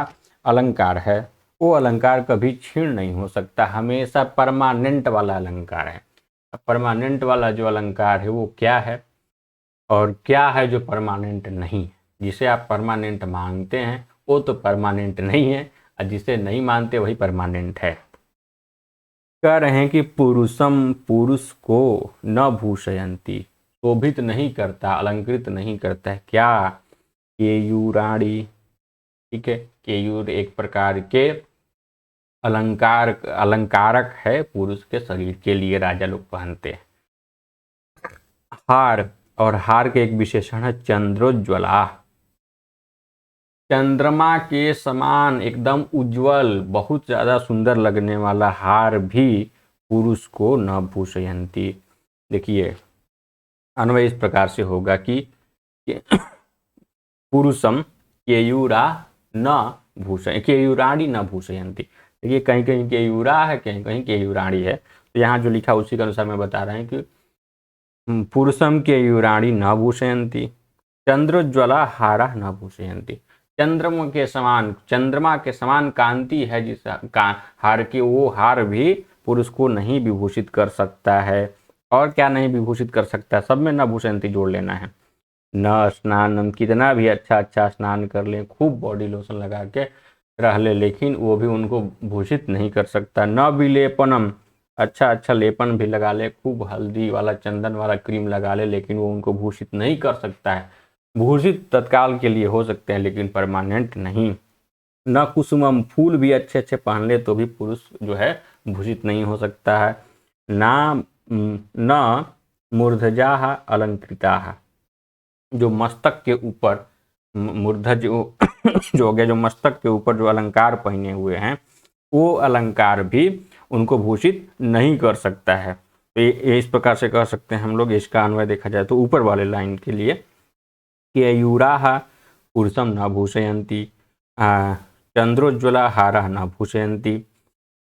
Speaker 1: अलंकार है, वो अलंकार कभी क्षीण नहीं हो सकता, हमेशा परमानेंट वाला अलंकार है। परमानेंट वाला जो अलंकार है वो क्या है, और क्या है जो परमानेंट नहीं है? जिसे आप परमानेंट मानते हैं वो तो परमानेंट नहीं है, और जिसे नहीं मानते वही परमानेंट है। कह रहे हैं कि पुरुषम, पुरुष को न भूषयंती, शोभित नहीं करता, अलंकृत नहीं करता है। क्या? केयूराणि, ठीक है, केयूर एक प्रकार के अलंकारक है, पुरुष के शरीर के लिए राजा लोग पहनते हैं। हार, और हार के एक विशेषण है चंद्रोज्ज्वला, चंद्रमा के समान एकदम उज्जवल, बहुत ज्यादा सुंदर लगने वाला हार भी पुरुष को न भूषयंती। देखिए, अन्वय इस प्रकार से होगा कि पुरुषम केयूरा न भूषय, केयूराणी न भूषयंती। देखिए, कहीं कहीं केयूरा है, कहीं कहीं केयूराणी है, तो यहाँ जो लिखा उसी के अनुसार मैं बता रहे हैं कि पुरुषम केयूराणी न भूषयंती, चंद्रोज्ज्वला हारा न भूषयंती। चंद्रमा के समान कांति है जिस हार की, वो हार भी पुरुष को नहीं विभूषित कर सकता है। और क्या नहीं विभूषित कर सकता? सब में न भूषयंती जोड़ लेना है। न स्नानम, कितना भी अच्छा स्नान कर ले, खूब बॉडी लोशन लगा के रह ले, लेकिन वो भी उनको भूषित नहीं कर सकता। न विलेपनम, अच्छा लेपन भी लगा ले, खूब हल्दी वाला चंदन वाला क्रीम लगा ले, लेकिन वो उनको भूषित नहीं कर सकता है। भूषित तत्काल के लिए हो सकते हैं, लेकिन परमानेंट नहीं। न कुसुमम, फूल भी अच्छे पहन ले तो भी पुरुष जो है भूषित नहीं हो सकता है। न मूर्धजा अलंकृता, जो मस्तक के ऊपर मूर्धज जो हो गया, जो मस्तक के ऊपर जो अलंकार पहने हुए हैं, वो अलंकार भी उनको भूषित नहीं कर सकता है। तो ये इस प्रकार से कह सकते हैं हम लोग। इसका अन्वय देखा जाए तो ऊपर वाले लाइन के लिए, केयूरा पुरुषम न भूषयंती, चंद्रोज्ज्वला हारा न भूषयंती,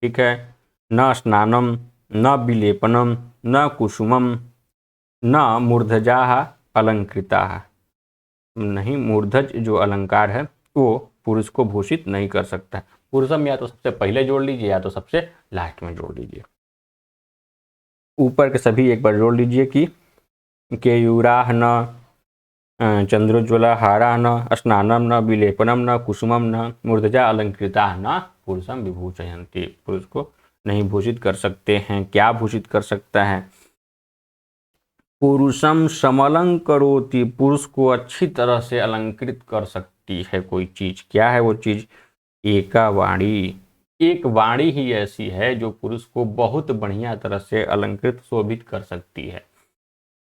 Speaker 1: ठीक है, न स्नानम न विलेपनम न कुसुमम न मूर्धजा अलंकृता, नहीं, मूर्धज जो अलंकार है वो पुरुष को भूषित नहीं कर सकता। पुरुषम या तो सबसे पहले जोड़ लीजिए या तो सबसे लास्ट में जोड़ लीजिए। ऊपर के सभी एक बार जोड़ लीजिए कि केयूरा न चंद्रोज्ज्वला हारा न स्नानम न विलेपनम न कुसुमम न मूर्धजा अलंकृता न पुरुषम विभूषयन्ति, पुरुष को नहीं भूषित कर सकते हैं। क्या भूषित कर सकता है? पुरुषम समलंकरोति, पुरुष को अच्छी तरह से अलंकृत कर सकती है कोई चीज। क्या है वो चीज? एका वाणी, एक वाणी ही ऐसी है जो पुरुष को बहुत बढ़िया तरह से अलंकृत शोभित कर सकती है।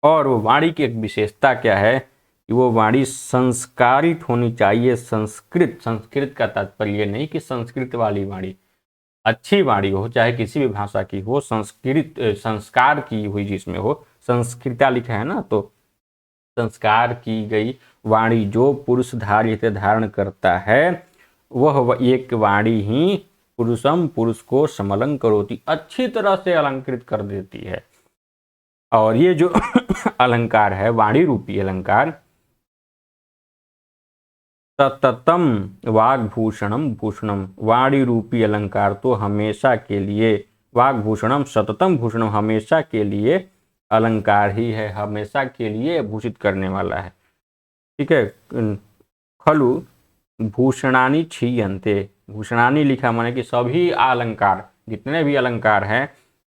Speaker 1: और वो वाणी की एक विशेषता क्या है कि वो वाणी संस्कारित होनी चाहिए। संस्कृत का तात्पर्य नहीं कि संस्कृत वाली वाणी, अच्छी वाणी हो, चाहे किसी भी भाषा की हो, संस्कार की हुई जिसमें हो, संस्कृता लिखा है ना, तो संस्कार की गई वाणी जो पुरुष धारण करता है, वह एक वाणी ही पुरुषम, पुरुष को समलंकरोति, अच्छी तरह से अलंकृत कर देती है। और ये जो अलंकार है, वाणी रूपी अलंकार, सततम वाग्भूषणम भूषणम, वाणी रूपी अलंकार तो हमेशा के लिए, वाग्भूषणम सततम भूषणम, हमेशा के लिए अलंकार ही है, हमेशा के लिए भूषित करने वाला है। ठीक है। खलु भूषणानि क्षीयन्ते, भूषणानि लिखा माने कि सभी अलंकार, जितने भी अलंकार हैं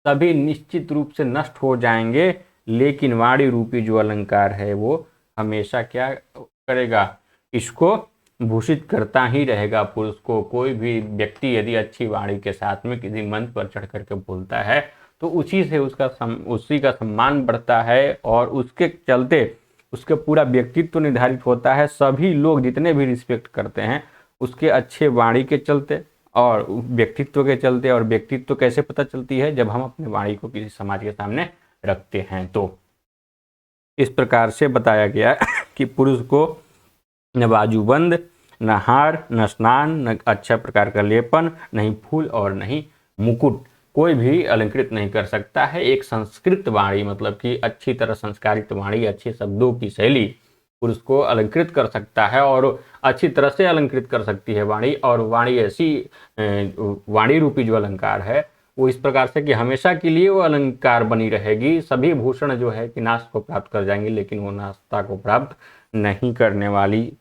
Speaker 1: सभी निश्चित रूप से नष्ट हो जाएंगे, लेकिन वाणी रूपी जो अलंकार है वो हमेशा क्या करेगा? इसको भूषित करता ही रहेगा पुरुष को। कोई भी व्यक्ति यदि अच्छी वाणी के साथ में किसी मंच पर चढ़ करके बोलता है तो उसी से उसी का सम्मान बढ़ता है, और उसके चलते उसके पूरा व्यक्तित्व निर्धारित होता है। सभी लोग जितने भी रिस्पेक्ट करते हैं उसके अच्छे वाणी के चलते और व्यक्तित्व के चलते। और व्यक्तित्व कैसे पता चलती है? जब हम अपने वाणी को किसी समाज के सामने रखते हैं। तो इस प्रकार से बताया गया कि पुरुष को न बाजूबंद, न हार, न स्नान, न अच्छा प्रकार का लेपन, नहीं फूल और नहीं मुकुट, कोई भी अलंकृत नहीं कर सकता है। एक संस्कृत वाणी मतलब कि अच्छी तरह संस्कारित वाणी, अच्छे शब्दों की शैली पुरुष को अलंकृत कर सकता है और अच्छी तरह से अलंकृत कर सकती है वाणी। और वाणी ऐसी वाणी रूपी जो अलंकार है वो इस प्रकार से कि हमेशा के लिए वो अलंकार बनी रहेगी। सभी भूषण जो है कि नाश को प्राप्त कर जाएंगे, लेकिन वो नाशता को प्राप्त नहीं करने वाली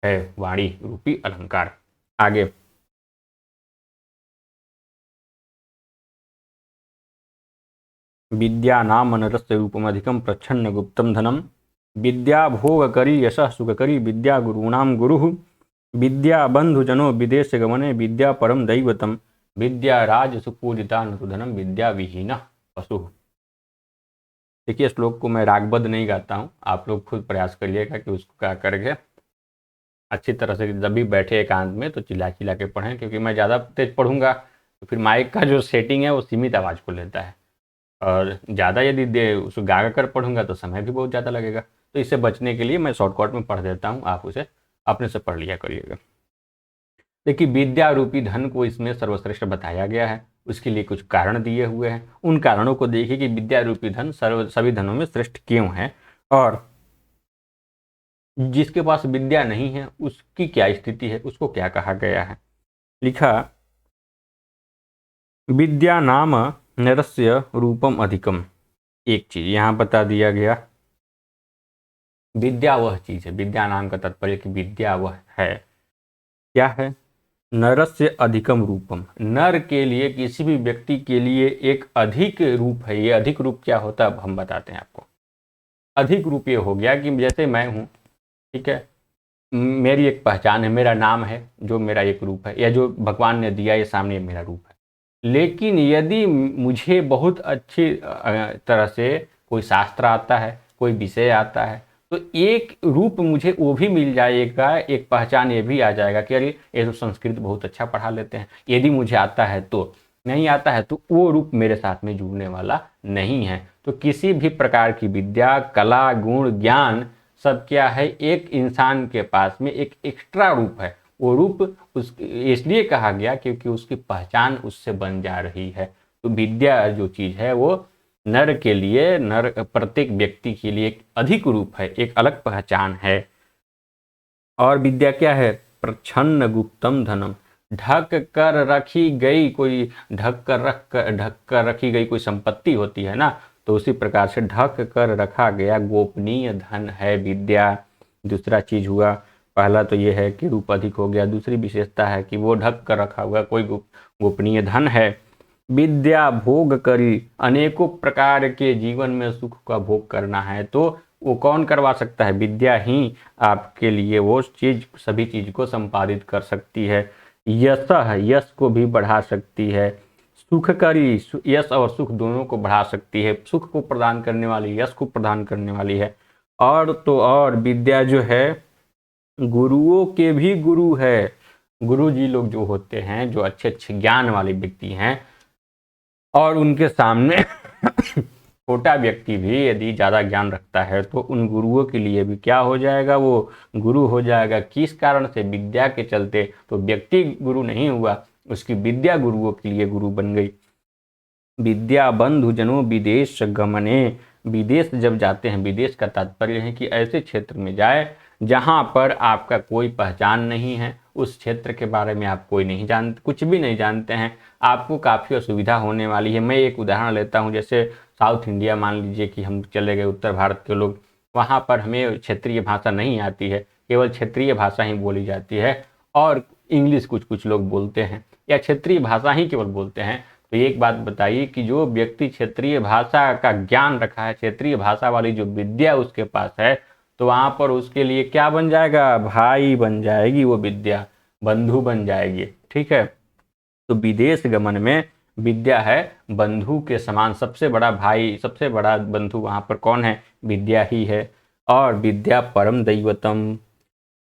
Speaker 1: है वाणी रूपी अलंकार। आगे विद्या नाम नरस्य रूपम अधिकम प्रच्छन्न गुप्तम धनम, विद्या भोगकरी यशः सुखकरी, विद्या गुरूणाम गुरुः, विद्या बंधुजनो विदेश गमने, विद्या परम दैवतम, विद्या राज सुपूजिता न धनम, विद्या विहीन पशु। देखिए श्लोक को मैं रागबद्ध नहीं गाता हूँ, आप लोग खुद प्रयास करिएगा कि उसको क्या करके अच्छी तरह से जब भी बैठे एकांत में तो चिल्ला चिल्ला के पढ़ें, क्योंकि मैं ज़्यादा तेज पढ़ूंगा तो फिर माइक का जो सेटिंग है वो सीमित आवाज़ को लेता है, और ज़्यादा यदि उसको गा कर पढ़ूंगा तो समय भी बहुत ज़्यादा लगेगा। तो इससे बचने के लिए मैं शॉर्टकट में पढ़ देता हूँ, आप उसे अपने से पढ़ लिया करिएगा। देखिए विद्या रूपी धन को इसमें सर्वश्रेष्ठ बताया गया है, उसके लिए कुछ कारण दिए हुए हैं। उन कारणों को देखिए कि विद्या रूपी धन सभी धनों में श्रेष्ठ क्यों है, और जिसके पास विद्या नहीं है उसकी क्या स्थिति है, उसको क्या कहा गया है। लिखा विद्या नाम नरस्य रूपम अधिकम, एक चीज यहाँ बता दिया गया, विद्या वह चीज है, विद्या नाम का तात्पर्य कि विद्या वह है, क्या है? नरस्य अधिकम रूपम, नर के लिए, किसी भी व्यक्ति के लिए एक अधिक रूप है। ये अधिक रूप क्या होता है हम बताते हैं आपको। अधिक रूप ये हो गया कि जैसे मैं हूँ, ठीक है, मेरी एक पहचान है, मेरा नाम है, जो मेरा एक रूप है, या जो भगवान ने दिया ये सामने मेरा रूप है। लेकिन यदि मुझे बहुत अच्छी तरह से कोई शास्त्र आता है, कोई विषय आता है, तो एक रूप मुझे वो भी मिल जाएगा, एक पहचान ये भी आ जाएगा कि अरे ये तो संस्कृत बहुत अच्छा पढ़ा लेते हैं। यदि मुझे आता है तो, नहीं आता है तो वो रूप मेरे साथ में जुड़ने वाला नहीं है। तो किसी भी प्रकार की विद्या, कला, गुण, ज्ञान सब क्या है, एक इंसान के पास में एक एक्स्ट्रा रूप है। वो रूप उस इसलिए कहा गया क्योंकि उसकी पहचान उससे बन जा रही है। तो विद्या जो चीज़ है वो नर के लिए, नर प्रत्येक व्यक्ति के लिए एक अधिक रूप है, एक अलग पहचान है। और विद्या क्या है? प्रच्छन्न गुप्तम धनम, ढक कर रखी गई, कोई ढक कर रखी गई कोई संपत्ति होती है ना, तो उसी प्रकार से ढक कर रखा गया गोपनीय धन है विद्या। दूसरा चीज हुआ पहला तो ये है कि रूप अधिक हो गया, दूसरी विशेषता है कि वो ढक कर रखा हुआ कोई गोपनीय धन है। विद्या भोग करी, अनेकों प्रकार के जीवन में सुख का भोग करना है तो वो कौन करवा सकता है? विद्या ही आपके लिए वो चीज, सभी चीज को संपादित कर सकती है। यश, यश को भी बढ़ा सकती है। सुख करी, यश और सुख दोनों को बढ़ा सकती है, सुख को प्रदान करने वाली, यश को प्रदान करने वाली है। और तो और विद्या जो है गुरुओं के भी गुरु है। गुरु जी लोग जो होते हैं, जो अच्छे अच्छे ज्ञान वाले व्यक्ति हैं, और उनके सामने छोटा व्यक्ति भी यदि ज़्यादा ज्ञान रखता है तो उन गुरुओं के लिए भी क्या हो जाएगा? वो गुरु हो जाएगा। किस कारण से? विद्या के चलते। तो व्यक्ति गुरु नहीं हुआ, उसकी विद्या गुरुओं के लिए गुरु बन गई। विद्या बंधु जनों विदेश गमने, विदेश जब जाते हैं, विदेश का तात्पर्य है कि ऐसे क्षेत्र में जाए जहां पर आपका कोई पहचान नहीं है, उस क्षेत्र के बारे में आप कोई नहीं जानते, कुछ भी नहीं जानते हैं, आपको काफ़ी असुविधा होने वाली है। मैं एक उदाहरण लेता हूं, जैसे साउथ इंडिया मान लीजिए कि हम चले गए, उत्तर भारत के लोग, वहाँ पर हमें क्षेत्रीय भाषा नहीं आती है, केवल क्षेत्रीय भाषा ही बोली जाती है और इंग्लिश कुछ कुछ लोग बोलते हैं या क्षेत्रीय भाषा ही केवल बोलते हैं। तो एक बात बताइए कि जो व्यक्ति क्षेत्रीय भाषा का ज्ञान रखा है, क्षेत्रीय भाषा वाली जो विद्या उसके पास है, तो वहाँ पर उसके लिए क्या बन जाएगा? भाई बन जाएगी वो विद्या, बंधु बन जाएगी। ठीक है, तो विदेश गमन में विद्या है बंधु के समान, सबसे बड़ा भाई, सबसे बड़ा बंधु वहाँ पर कौन है? विद्या ही है। और विद्या परम दैवतम,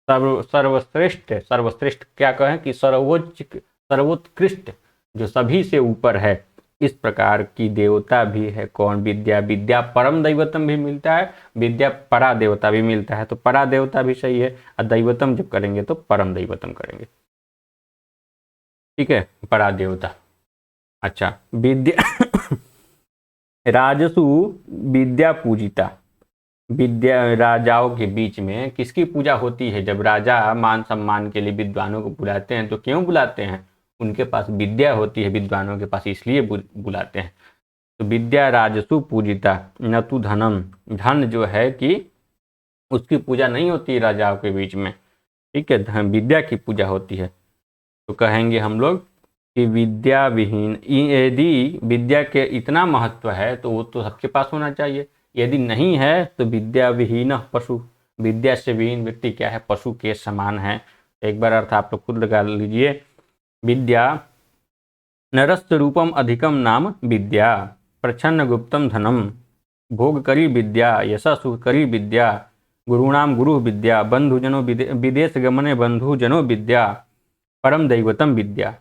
Speaker 1: सर्वश्रेष्ठ, सर्वश्रेष्ठ क्या कहें कि सर्वोच्च, सर्वोत्कृष्ट, जो सभी से ऊपर है, इस प्रकार की देवता भी है कौन? विद्या। विद्या परम दैवतम भी मिलता है, विद्या परा देवता भी मिलता है, तो परा देवता भी सही है, और दैवतम जब करेंगे तो परम दैवतम करेंगे। ठीक है, परा देवता। अच्छा, विद्या राजसु विद्या पूजिता, विद्या राजाओं के बीच में किसकी पूजा होती है? जब राजा मान सम्मान के लिए विद्वानों को बुलाते हैं तो क्यों बुलाते हैं? उनके पास विद्या होती है विद्वानों के पास, इसलिए बुलाते हैं। तो विद्या राजसु पूजिता न तु धनम, धन जो है कि उसकी पूजा नहीं होती राजाओं के बीच में। ठीक है, धन विद्या की पूजा होती है। तो कहेंगे हम लोग कि विद्या विहीन, यदि विद्या के इतना महत्व है तो वो तो सबके पास होना चाहिए, यदि नहीं है तो विद्या विहीन पशु, विद्या से विहीन व्यक्ति क्या है? पशु के समान है। एक बार अर्थ आप लोग खुद लगा लीजिए। विद्या नरस्य रूपम अधिकम नाम विद्या, प्रच्छन्न गुप्तम धनम, भोग करी विद्या, यशा सुख करी विद्या, गुरुणाम गुरु विद्या, बंधुजनो विदेश गमने बंधुजनो विद्या, परम दैवतम विद्या।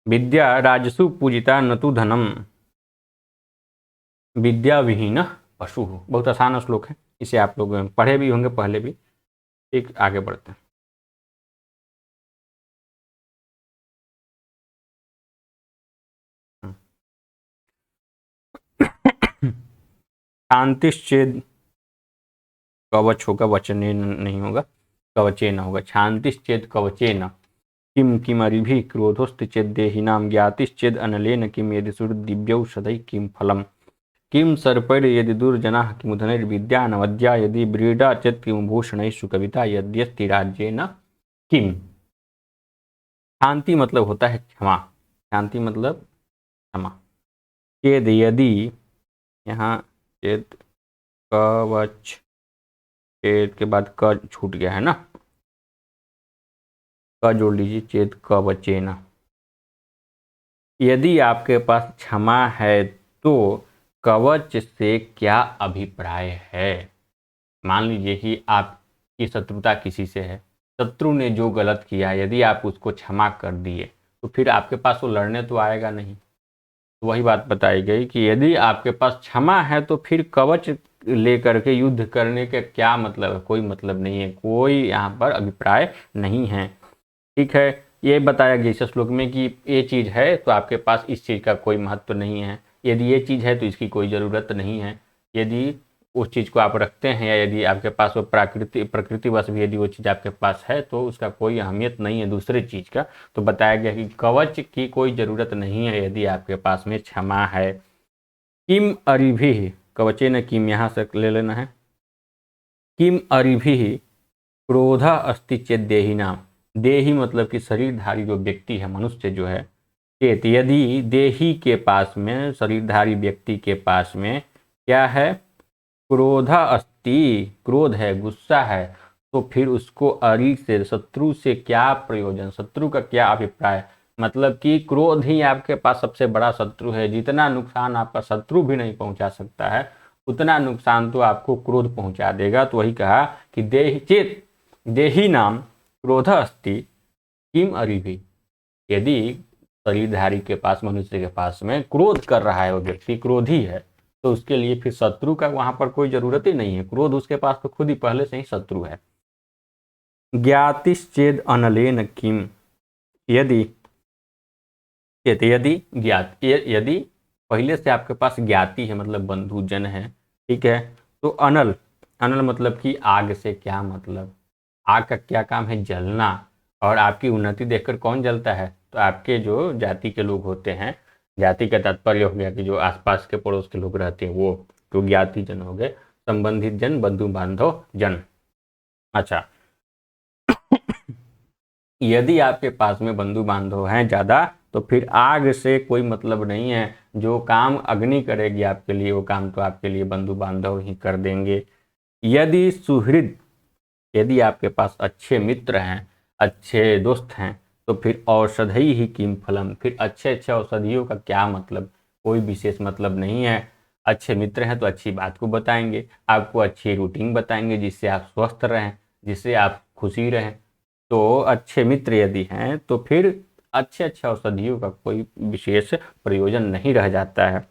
Speaker 1: विद्या राजसु पूजिता न तु धनम, विद्या विहीन पशु। बहुत आसान श्लोक है, इसे आप लोग पढ़े भी होंगे पहले भी। एक आगे बढ़ते हैं। शांतिश्चेद, कवच होगा, वचने नहीं होगा, कवचेन होगा। शांतिश्चेद कवचेन, किम किमरिभिः क्रोधोस्ति चेद देहिनां, ज्ञातिश्चेद अनलेन, किम यदि सुरदिव्यौषधैः किम फलम्, किम सर्पैर्यदि दुर्जनाः, किमुधनैर्विद्या नवद्या, यदि व्रीडा चेत् किम भूषणैः सुकविता, यद्यस्ति राज्येन किम। शांति मतलब होता है क्षमा, शांति मतलब क्षमा। चेद यदि, यहाँ चेद कवच, चेद के बाद क छूट गया है ना, क जोड़ लीजिए, चेद कवचेन। यदि आपके पास क्षमा है तो कवच से क्या अभिप्राय है? मान लीजिए कि आपकी शत्रुता किसी से है, शत्रु ने जो गलत किया, यदि आप उसको क्षमा कर दिए तो फिर आपके पास वो लड़ने तो आएगा नहीं। तो वही बात बताई गई कि यदि आपके पास क्षमा है तो फिर कवच लेकर के युद्ध करने का क्या मतलब है? कोई मतलब नहीं है, कोई यहाँ पर अभिप्राय नहीं है। ठीक है, ये बताया गया इस श्लोक में कि ये चीज़ है तो आपके पास इस चीज़ का कोई महत्व नहीं है, यदि ये चीज़ है तो इसकी कोई ज़रूरत नहीं है। यदि उस चीज़ को आप रखते हैं या यदि आपके पास वो प्रकृतिवश भी यदि वो चीज़ आपके पास है तो उसका कोई अहमियत नहीं है दूसरे चीज़ का। तो बताया गया कि कवच की कोई ज़रूरत नहीं है यदि आपके पास में क्षमा है। किम अरिभिः, कवचे न किम यहाँ से ले लेना है। किम अरिभिः क्रोध अस्ति चेत देही नाम, देही मतलब कि शरीरधारी जो व्यक्ति है, मनुष्य जो है, चेत यदि देही के पास में, शरीरधारी व्यक्ति के पास में क्या है, क्रोध अस्ति, क्रोध है, गुस्सा है, तो फिर उसको अरि से, शत्रु से क्या प्रयोजन, शत्रु का क्या अभिप्राय, मतलब कि क्रोध ही आपके पास सबसे बड़ा शत्रु है। जितना नुकसान आपका शत्रु भी नहीं पहुंचा सकता है, उतना नुकसान तो आपको क्रोध पहुंचा देगा। तो वही कहा कि देहि चेत देही नाम क्रोध अस्ति किम अरिभि, यदि शरीरधारी के पास, मनुष्य के पास में क्रोध कर रहा है, वो व्यक्ति क्रोधी है, तो उसके लिए फिर शत्रु का वहां पर कोई जरूरत ही नहीं है। क्रोध उसके पास तो खुद ही पहले से ही शत्रु है। ज्ञातिश्चेद अनलेन किम, यदि यदि ज्ञात यदि पहले से आपके पास ज्ञाति है, मतलब बंधु जन है, ठीक है, तो अनल, अनल मतलब कि आग से क्या मतलब, आग का क्या काम है, जलना। और आपकी उन्नति देखकर कौन जलता है, तो आपके जो जाति के लोग होते हैं, जाति का तात्पर्य हो गया कि जो आसपास के पड़ोस के लोग रहते हैं वो, तो ज्ञाति जन हो गए, संबंधित जन, बंधु बांधव जन। अच्छा, यदि आपके पास में बंधु बांधव हैं ज़्यादा, तो फिर आग से कोई मतलब नहीं है। जो काम अग्नि करेगी आपके लिए, वो काम तो आपके लिए बंधु बांधव ही कर देंगे। यदि सुहृद, यदि आपके पास अच्छे मित्र हैं, अच्छे दोस्त हैं, तो फिर औषधि ही किम फलम, फिर अच्छे अच्छे औषधियों का क्या मतलब, कोई विशेष मतलब नहीं है। अच्छे मित्र हैं तो अच्छी बात को बताएंगे, आपको अच्छी रूटीन बताएंगे, जिससे आप स्वस्थ रहें, जिससे आप खुशी रहें। तो अच्छे मित्र यदि हैं तो फिर अच्छे अच्छे औषधियों का कोई विशेष प्रयोजन नहीं रह जाता है।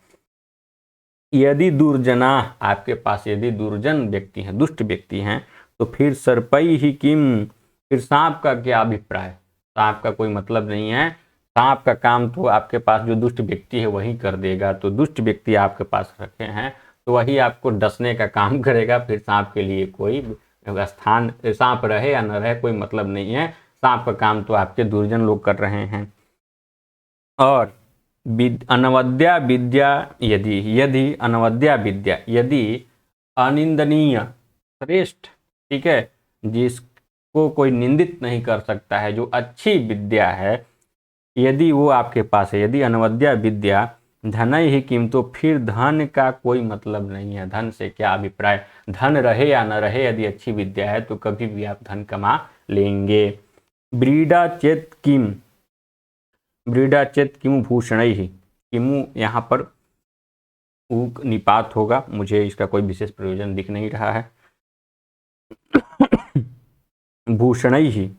Speaker 1: यदि दुर्जना, आपके पास यदि दुर्जन व्यक्ति हैं, दुष्ट व्यक्ति हैं, तो फिर सर्पई ही किम, फिर सांप का क्या अभिप्राय, सांप का कोई मतलब नहीं है। सांप का काम तो आपके पास जो दुष्ट व्यक्ति है वही कर देगा। तो दुष्ट व्यक्ति आपके पास रखे हैं तो वही आपको डसने का काम करेगा। फिर सांप के लिए कोई स्थान, सांप रहे या न रहे कोई मतलब नहीं है, सांप का काम तो आपके दुर्जन लोग कर रहे हैं। और अनवद्या विद्या, यदि यदि अनवद्या विद्या, यदि अनिंदनीय श्रेष्ठ, ठीक है, जिसको कोई निंदित नहीं कर सकता है, जो अच्छी विद्या है, यदि वो आपके पास है, यदि अनवद्या विद्या धन ही किम, तो फिर धन का कोई मतलब नहीं है। धन से क्या अभिप्राय, धन रहे या न रहे, यदि अच्छी विद्या है तो कभी भी आप धन कमा लेंगे। ब्रीडा चेत किम, ब्रीडा चेत किमु भूषण ही, किमु यहाँ पर ऊक निपात होगा, मुझे इसका कोई विशेष प्रयोजन दिख नहीं रहा है। भूषण ही,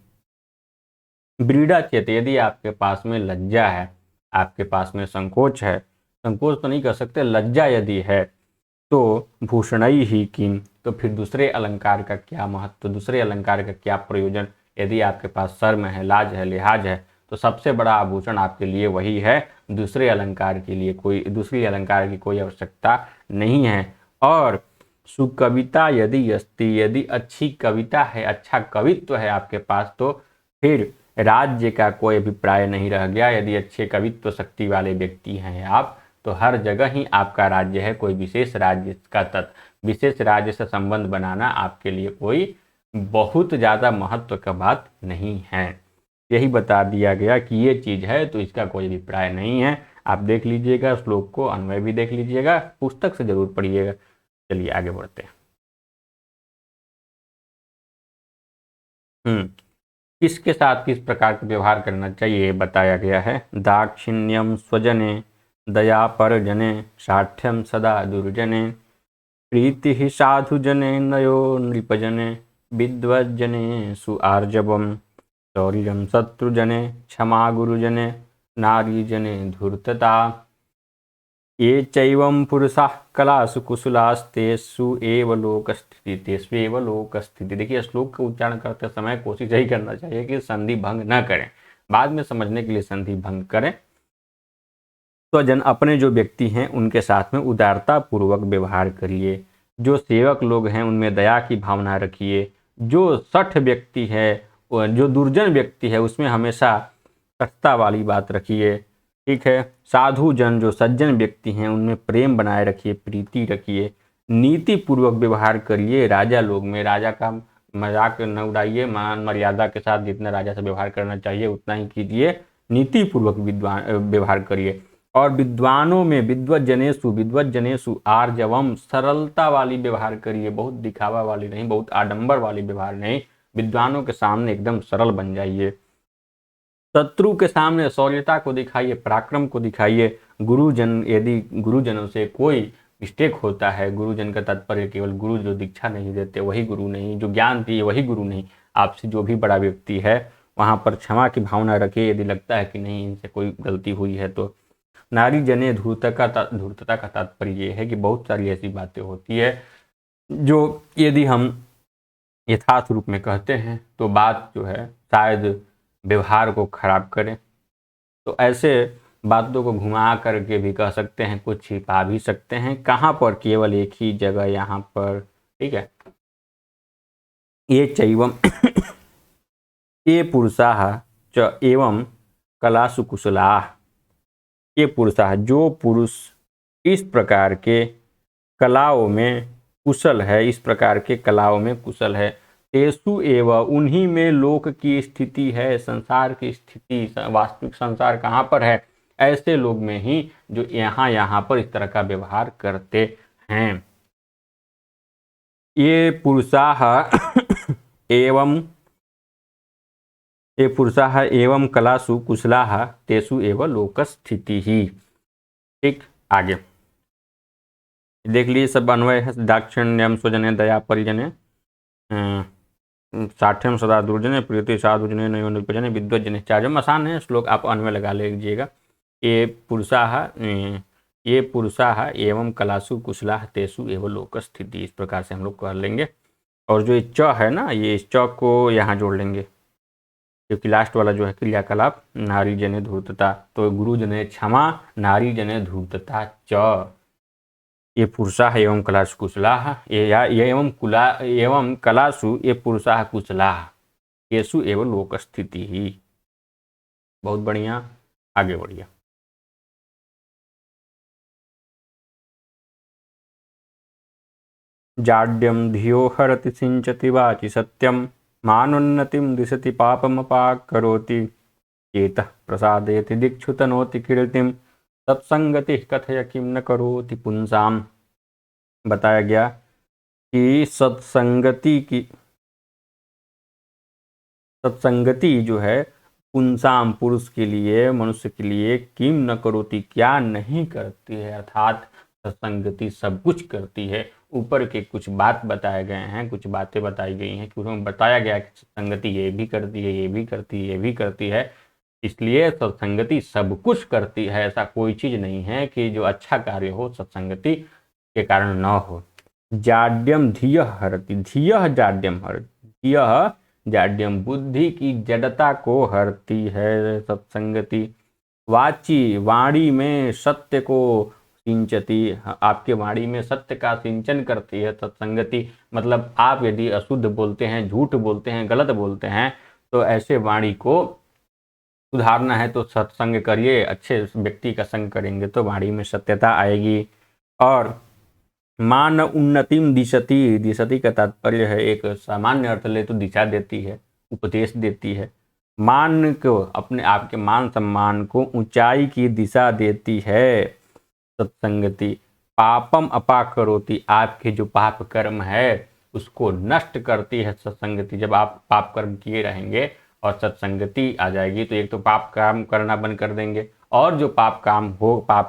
Speaker 1: ब्रीडा चेत, यदि आपके पास में लज्जा है, आपके पास में संकोच है, संकोच तो नहीं कर सकते, लज्जा यदि है, तो भूषणई ही किम, तो फिर दूसरे अलंकार का क्या महत्व, दूसरे अलंकार का क्या प्रयोजन। यदि आपके पास शर्म है, लाज है, लिहाज है, तो सबसे बड़ा आभूषण आपके लिए वही है। दूसरे अलंकार के लिए कोई, दूसरी अलंकार की कोई आवश्यकता नहीं है। और सुकविता यदि अस्ति, यदि अच्छी कविता है, अच्छा कवित्व है आपके पास, तो फिर राज्य का कोई अभिप्राय नहीं रह गया। यदि अच्छे कवित्व शक्ति वाले व्यक्ति हैं आप, तो हर जगह ही आपका राज्य है। कोई विशेष राज्य का विशेष राज्य से संबंध बनाना आपके लिए कोई बहुत ज़्यादा महत्व का बात नहीं है। यही बता दिया गया कि ये चीज़ है, तो इसका कोई अभिप्राय नहीं है। आप देख लीजिएगा श्लोक को, अन्वय भी देख लीजिएगा, पुस्तक से जरूर पढ़िएगा। चलिए आगे बढ़ते हैं। किसके साथ किस प्रकार का व्यवहार करना चाहिए बताया गया है। दाक्षिण्यम स्वजने, दया परजने, साठ्यम सदा दुर्जने, प्रीति ही साधुजने, नयो नृपजने, विद्वज्जने सुआर्जवम, शौर्यम शत्रुजने, क्षमा गुरुजने, नारीजने धूर्तता, ये चैवं पुरुषाः कलासु कुशलास्तेषु एव लोकस्थिति, तेषु एव लोकस्थिति। देखिए श्लोक का उच्चारण करते समय कोशिश यही करना चाहिए कि संधि भंग न करें, बाद में समझने के लिए संधि भंग करें। स्वजन, अपने जो व्यक्ति हैं उनके साथ में उदारता पूर्वक व्यवहार करिए। जो सेवक लोग हैं उनमें दया की भावना रखिए। जो सठ व्यक्ति है, जो दुर्जन व्यक्ति है, उसमें हमेशा कटुता वाली बात रखिए। ठीक है, साधु जन, जो सज्जन व्यक्ति हैं, उनमें प्रेम बनाए रखिए, प्रीति रखिए, नीति पूर्वक व्यवहार करिए। राजा लोग में, राजा का मजाक न उड़ाइए, मान मर्यादा के साथ जितना राजा से व्यवहार करना चाहिए उतना ही कीजिए, नीतिपूर्वक विद्वान व्यवहार करिए। और विद्वानों में विद्वत जनेसु आर्जवम, सरलता वाली व्यवहार करिए, बहुत दिखावा वाली नहीं, बहुत आडंबर वाली व्यवहार नहीं, विद्वानों के सामने एकदम सरल बन जाइए। शत्रु के सामने शौर्यता को दिखाइए, पराक्रम को दिखाइए। गुरुजन, यदि गुरुजनों से कोई मिस्टेक होता है, गुरुजन का तात्पर्य केवल गुरु जो दीक्षा नहीं देते वही गुरु नहीं, जो ज्ञान दिए वही गुरु नहीं, आपसे जो भी बड़ा व्यक्ति है वहां पर क्षमा की भावना रखिए। यदि लगता है कि नहीं इनसे कोई गलती हुई है तो नारी जने धूर्तता का तात्पर्य ये है कि बहुत सारी ऐसी बातें होती है जो यदि हम यथार्थ रूप में कहते हैं तो बात जो है शायद व्यवहार को खराब करे। तो ऐसे बातों को घुमा करके भी कह सकते हैं, कुछ छिपा भी सकते हैं। कहाँ पर? केवल एक ही जगह, यहाँ पर। ठीक है। ये चैवम ये पुरुषाः च एवं कलासु कुशलाः, ये पुरुषाः जो पुरुष इस प्रकार के कलाओं में कुशल है, इस प्रकार के कलाओं में कुशल है, तेसु एव उन्हीं में लोक की स्थिति है, संसार की स्थिति, वास्तविक संसार कहाँ पर है? ऐसे लोग में ही जो यहाँ पर इस तरह का व्यवहार करते हैं। ये पुरुषाः एवं कलासु कुशलाः तेसु एव लोकस्थिति ही। ठीक, आगे देख लीजिए, सब अन्वय है। दाक्षिण्यम स्वजने दया परिजने, साठ्यम सदा दुर्जने प्रीति साधुजने नयोनिपजने विद्वजने चार्यम। आसान है, श्लोक आप अन्वय लगा लीजिएगा। ये पुरुषाः एवं कलासु कुशलाः तेसु एवं लोक स्थिति, इस प्रकार से हम लोग कर लेंगे। और जो ये च है ना, ये इस च को यहाँ जोड़ लेंगे, क्योंकि लास्ट वाला जो है क्रियाकलाप नारी जने धूर्तता, तो गुरु जने क्षमा, नारी जने धूर्तता च। ये पुरुषाः एवं कलासु कुशलाः, ये एवं कलासु ये पुरुषाः कुशलाः येषु एवं लोक स्थिति ही। बहुत बढ़िया, आगे बढ़िया। जाड्यम धियो हरति सिंचति वाचि सत्यम, मानोन्नतिम दिशति पापमपाकरोति, चेतः प्रसादयति दिक्षु तनोति कीर्तिम, सत्संगति कथय किम न करोति पुंसाम। बताया गया कि सत्संगति जो है पुंसाम पुरुष के लिए, मनुष्य के लिए, किम न करोति क्या नहीं करती है, अर्थात सत्संगति सब कुछ करती है। ऊपर के कुछ बात बताए गए हैं, कुछ बातें बताई गई हैं कि उसमें बताया गया कि सत्संगति ये भी करती है, ये भी करती है, ये भी करती है। इसलिए सत्संगति सब कुछ करती है, ऐसा कोई चीज नहीं है कि जो अच्छा कार्य हो सत्संगति के कारण न हो। जाड्यम धिय हरति, धिय जाड्यम हरति, धिय जाड्यम बुद्धि की जड़ता को हरती है सत्संगति। वाची वाणी में सत्य को सिंचती, आपके वाणी में सत्य का सिंचन करती है सत्संगति। मतलब आप यदि अशुद्ध बोलते हैं, झूठ बोलते हैं, गलत बोलते हैं, तो ऐसे वाणी को सुधारना है तो सत्संग करिए, अच्छे व्यक्ति का संग करेंगे तो वाणी में सत्यता आएगी। और मान उन्नतिम दिशति, दिशति का तात्पर्य है, एक सामान्य अर्थ ले तो दिशा देती है, उपदेश देती है। मान को, अपने आपके मान सम्मान को ऊंचाई की दिशा देती है सत्संगति। पापम अपाकरोति, आपके जो पाप कर्म है उसको नष्ट करती है सत्संगति। जब आप पाप कर्म किए रहेंगे और सत्संगति आ जाएगी तो एक तो पाप काम करना बंद कर देंगे, और जो पाप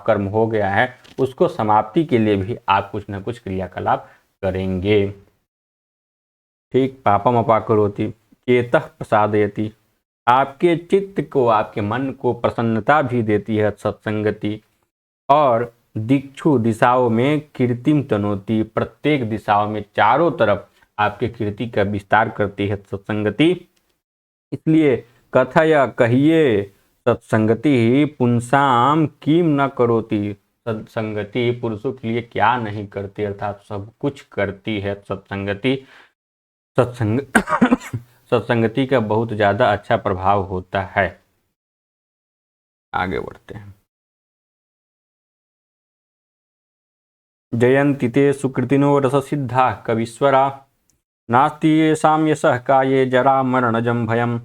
Speaker 1: कर्म हो गया है उसको समाप्ति के लिए भी आप कुछ न कुछ क्रियाकलाप करेंगे। ठीक, पापम अपाकरोति चेतः प्रसादयति, आपके चित्त को, आपके मन को प्रसन्नता भी देती है सत्संगति। और दिक्षु दिशाओं में कीर्तिम तनोति, प्रत्येक दिशाओं में चारों तरफ आपके कीर्ति का विस्तार करती है सत्संगति। इसलिए कथय कहिए, सत्संगति ही पुंसाम किम न करोति, सत्संगति पुरुषों के लिए क्या नहीं करती, अर्थात सब कुछ करती है सत्संगति। सत्संगति का बहुत ज्यादा अच्छा प्रभाव होता है। आगे बढ़ते हैं। जयन्ति ते सुकृतिनो रससिद्धा कवीश्वरा, नास्ति येषां यशः काये जरा मरणजं भयम्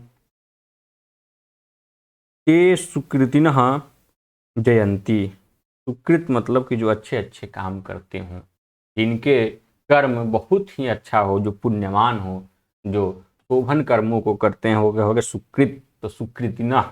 Speaker 1: ते सुकृतिनः जयंती। सुकृत मतलब कि जो अच्छे अच्छे काम करते हों, जिनके कर्म बहुत ही अच्छा हो, जो पुण्यवान हो, जो शोभन कर्मों को करते हैं, हो गए सुकृत। तो सुकृतिनः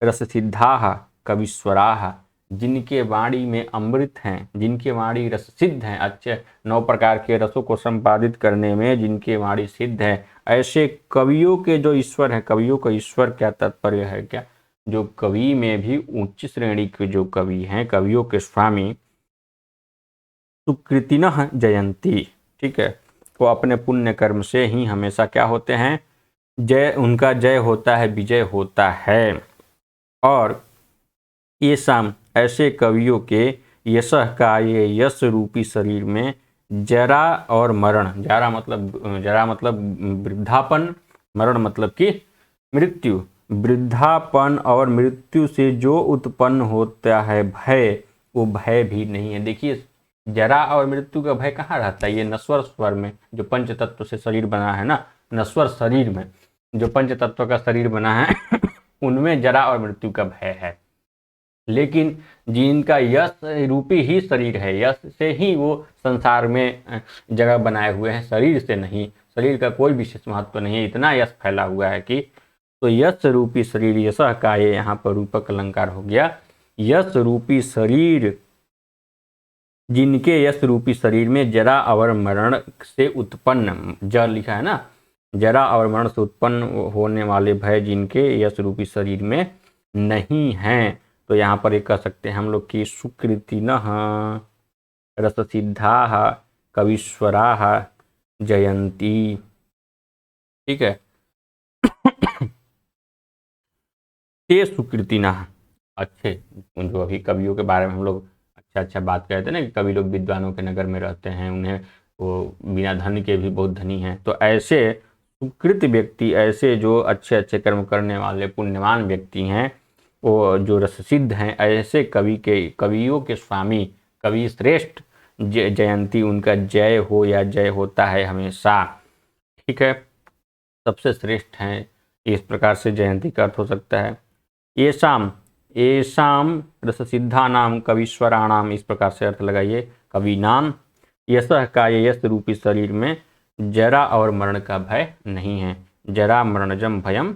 Speaker 1: रससिद्धाः कवीश्वराः, जिनके वाणी में अमृत हैं, जिनके वाणी रस सिद्ध हैं, अच्छे 9 प्रकार के रसों को संपादित करने में जिनके वाणी सिद्ध है, ऐसे कवियों के जो ईश्वर हैं। कवियों का ईश्वर क्या तात्पर्य है? क्या जो कवि में भी उच्च श्रेणी के जो कवि हैं, कवियों के स्वामी, सुकृतिनः जयंती, ठीक है, वो अपने पुण्य कर्म से ही हमेशा क्या होते हैं? जय, उनका जय होता है, विजय होता है। और ये शाम ऐसे कवियों के यशः का ये यश रूपी शरीर में जरा और मरण, जरा मतलब वृद्धापन, मरण मतलब कि मृत्यु, वृद्धापन और मृत्यु से जो उत्पन्न होता है भय, वो भय भी नहीं है। देखिए, जरा और मृत्यु का भय कहाँ रहता है? ये नश्वर स्वर में, जो पंच तत्व से शरीर बना है ना, नश्वर शरीर में जो पंच तत्व का शरीर बना है उनमें जरा और मृत्यु का भय है। लेकिन जिनका यश रूपी ही शरीर है, यश से ही वो संसार में जगह बनाए हुए हैं, शरीर से नहीं। शरीर का कोई विशेष महत्व नहीं है, इतना यश फैला हुआ है कि, तो यश रूपी शरीर, यशः का ये यहाँ पर रूपक अलंकार हो गया। यश रूपी शरीर, जिनके यश रूपी शरीर में जरा और मरण से उत्पन्न, ज लिखा है ना, जरा और मरण से उत्पन्न होने वाले भय जिनके यश रूपी शरीर में नहीं हैं। तो यहाँ पर एक कह सकते हैं हम लोग कि सुकृतिनः रससिद्धाः कवीश्वराः जयंती, ठीक है। ते सुकृतिनः, अच्छे, जो अभी कवियों के बारे में हम लोग अच्छा बात कहते हैं ना कि कवि लोग विद्वानों के नगर में रहते हैं, उन्हें वो बिना धन के भी बहुत धनी हैं। तो ऐसे सुकृत व्यक्ति, ऐसे जो अच्छे अच्छे कर्म करने वाले पुण्यवान व्यक्ति हैं, वो जो रससिद्ध हैं, ऐसे कवियों के स्वामी, कवि श्रेष्ठ जयंती, उनका जय हो या जय होता है हमेशा, ठीक है, सबसे श्रेष्ठ हैं। इस प्रकार से जयंती का अर्थ हो सकता है। येषाम रससिद्धानाम कवीश्वराणाम, इस प्रकार से अर्थ लगाइए, कवि नाम यशः का यश रूपी शरीर में जरा और मरण का भय नहीं है। जरा मरणजम भयम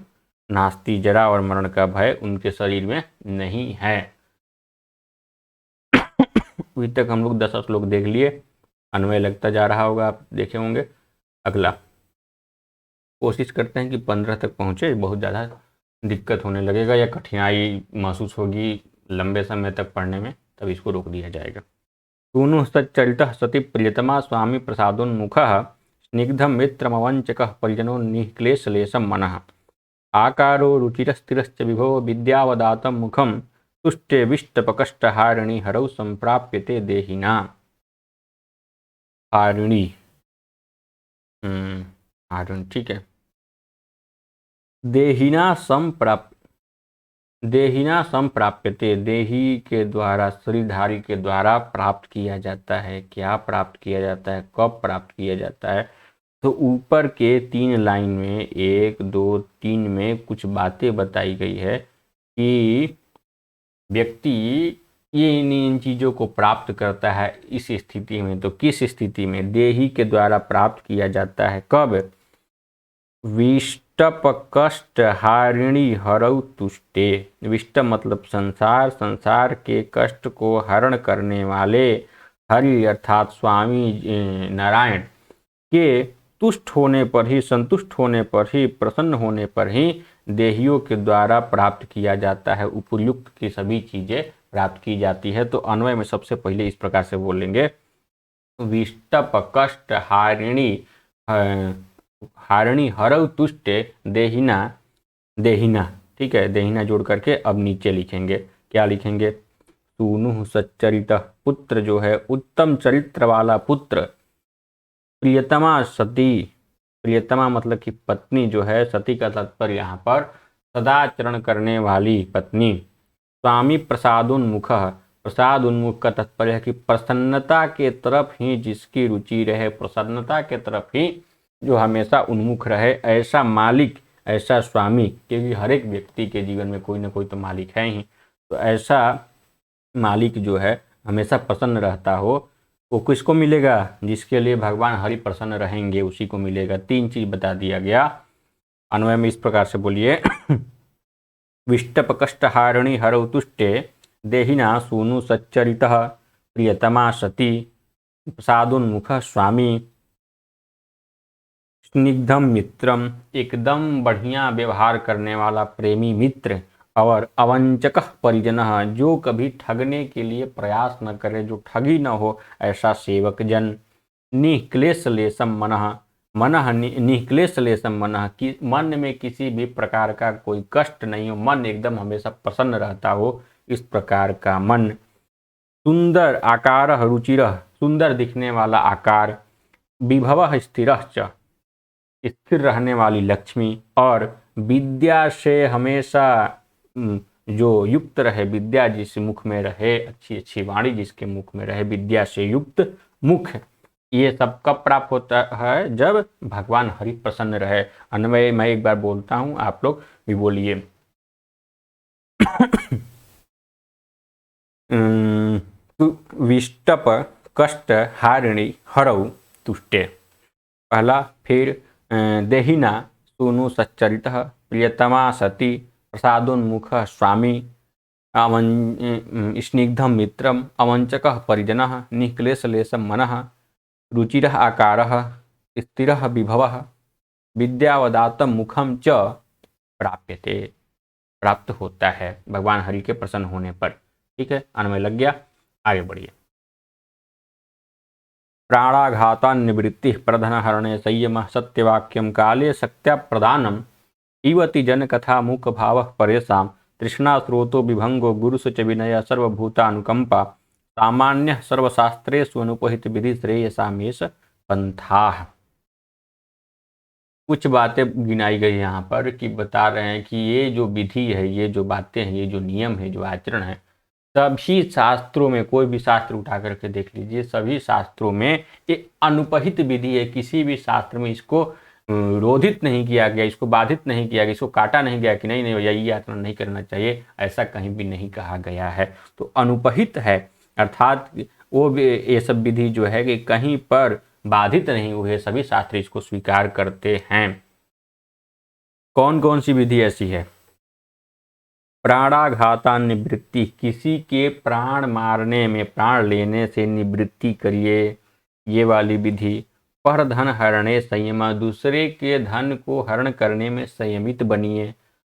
Speaker 1: नास्ति, जरा और मरण का भय उनके शरीर में नहीं है। अभी तक हम लोग 10 श्लोक देख लिए, अन्वय लगता जा रहा होगा, आप देखे होंगे। अगला कोशिश करते हैं कि 15 तक पहुँचे, बहुत ज़्यादा दिक्कत होने लगेगा या कठिनाई महसूस होगी लंबे समय तक पढ़ने में, तब इसको रोक दिया जाएगा। सूनु सच्चरितः सति प्रियतमा स्वामी प्रसादोन्मुखः स्निग्धं मित्रमवञ्चकः परिजनो निःक्लेशलेशं मनः आकारो रुचिरस्थिरश्च विभो विद्यावदातं मुखं तुष्टे विष्टपकष्टहारिणी हरौ संप्राप्यते देहिना। हारिणी, हारिणी, ठीक है। देहिना संप्राप्यते, देही के द्वारा, शरीरधारी के द्वारा प्राप्त किया जाता है। क्या प्राप्त किया जाता है, कब प्राप्त किया जाता है? तो ऊपर के 3 लाइन में, 1, 2, 3 में कुछ बातें बताई गई है कि व्यक्ति ये इन चीज़ों को प्राप्त करता है इस स्थिति में। तो किस स्थिति में? देही के द्वारा प्राप्त किया जाता है। कब? विष्टपकष्ट हारिणी हरौ तुष्टे। विष्ट मतलब संसार, संसार के कष्ट को हरण करने वाले हरि अर्थात स्वामी नारायण के तुष्ट होने पर ही, संतुष्ट होने पर ही, प्रसन्न होने पर ही देहियों के द्वारा प्राप्त किया जाता है। उपयुक्त की सभी चीज़ें प्राप्त की जाती है। तो अन्वय में सबसे पहले इस प्रकार से बोलेंगे, विष्टप कष्ट हारिणी, हारिणी हरौ तुष्टे देहिना, देहिना, ठीक है, देहिना जोड़ करके अब नीचे लिखेंगे। क्या लिखेंगे? सूनु सच्चरित, पुत्र जो है उत्तम चरित्र वाला पुत्र, प्रियतमा सती, प्रियतमा मतलब कि पत्नी जो है, सती का तात्पर्य यहाँ पर सदाचरण करने वाली पत्नी। स्वामी प्रसादोन्मुख, प्रसाद उन्मुख का तात्पर्य है कि प्रसन्नता के तरफ ही जिसकी रुचि रहे, प्रसन्नता के तरफ ही जो हमेशा उन्मुख रहे, ऐसा मालिक, ऐसा स्वामी, क्योंकि हर एक व्यक्ति के जीवन में कोई ना कोई तो मालिक है ही, तो ऐसा मालिक जो है हमेशा प्रसन्न रहता हो, वो किसको मिलेगा? जिसके लिए भगवान हरि प्रसन्न रहेंगे उसी को मिलेगा। 3 चीज बता दिया गया। अन्वय में इस प्रकार से बोलिए। विष्टप कष्टहारिणी हरौ तुष्टे देहिना सूनु सच्चरितः प्रियतमा सती प्रसादोन्मुख स्वामी स्निग्धम मित्रम, एकदम बढ़िया व्यवहार करने वाला प्रेमी मित्र, और अवंचक परिजन, जो कभी ठगने के लिए प्रयास न करे, जो ठगी न हो, ऐसा सेवक जन। निक्लेशलेशम मनः, मनः निक्लेशलेशम मनः, कि मन में किसी भी प्रकार का कोई कष्ट नहीं हो, मन एकदम हमेशा प्रसन्न रहता हो, इस प्रकार का मन। सुंदर आकार रुचिर, सुंदर दिखने वाला आकार। विभव स्थिर, स्थिर रहने वाली लक्ष्मी, और विद्या से हमेशा जो युक्त रहे, विद्या जिस मुख में रहे, अच्छी अच्छी वाणी जिसके मुख में रहे, विद्या से युक्त मुख, ये सब कब प्राप्त होता है? जब भगवान हरि प्रसन्न रहे। अन्वय मैं एक बार बोलता हूं, आप लोग भी बोलिए। विष्टप कष्ट हारिणी हरौ तुष्टे, पहला। फिर देहिना सूनु सच्चरितः प्रियतमा सती प्रसादोन्मुख स्वामी स्निग्धम मित्रम अवंचकः परिजनः निक्लेशलेशम मनः रुचिरः आकारः स्थिरः विभवः विद्यावदातम मुखम च प्राप्यते, प्राप्त होता है भगवान हरि के प्रसन्न होने पर। ठीक है, अन्वय लग गया, आगे बढ़िए। प्राणाघाता निवृत्ति प्रधनहरणे संयम सत्यवाक्यम काले सत्या प्रदानम इवति जन कथा मुख भाव परेशां तृष्णा स्रोतो विभंगो गुरुस च विनय सर्वभूतानुकंपा सामान्य सर्वशास्त्रेषु अनुपहित विधि श्रेयसामेश पंथा। कुछ बातें गिनाई गई यहाँ पर कि बता रहे हैं कि ये जो विधि है, ये जो बातें हैं, ये जो नियम है, जो आचरण है, सभी शास्त्रों में, कोई भी शास्त्र उठा करके देख लीजिए, सभी शास्त्रों में ये अनुपहित विधि है। किसी भी शास्त्र में इसको रोधित नहीं किया गया, इसको बाधित नहीं किया गया, इसको काटा नहीं गया कि नहीं नहीं भैया ये आचरण नहीं करना चाहिए, ऐसा कहीं भी नहीं कहा गया है। तो अनुपहित है, अर्थात वो ये सब विधि जो है कि कहीं पर बाधित नहीं हुए, सभी शास्त्र इसको स्वीकार करते हैं। कौन कौन सी विधि ऐसी है? प्राणाघाता निवृत्ति, किसी के प्राण मारने में, प्राण लेने से निवृत्ति करिए, ये वाली विधि। पर धन हरणे संयम, दूसरे के धन को हरण करने में संयमित बनिए।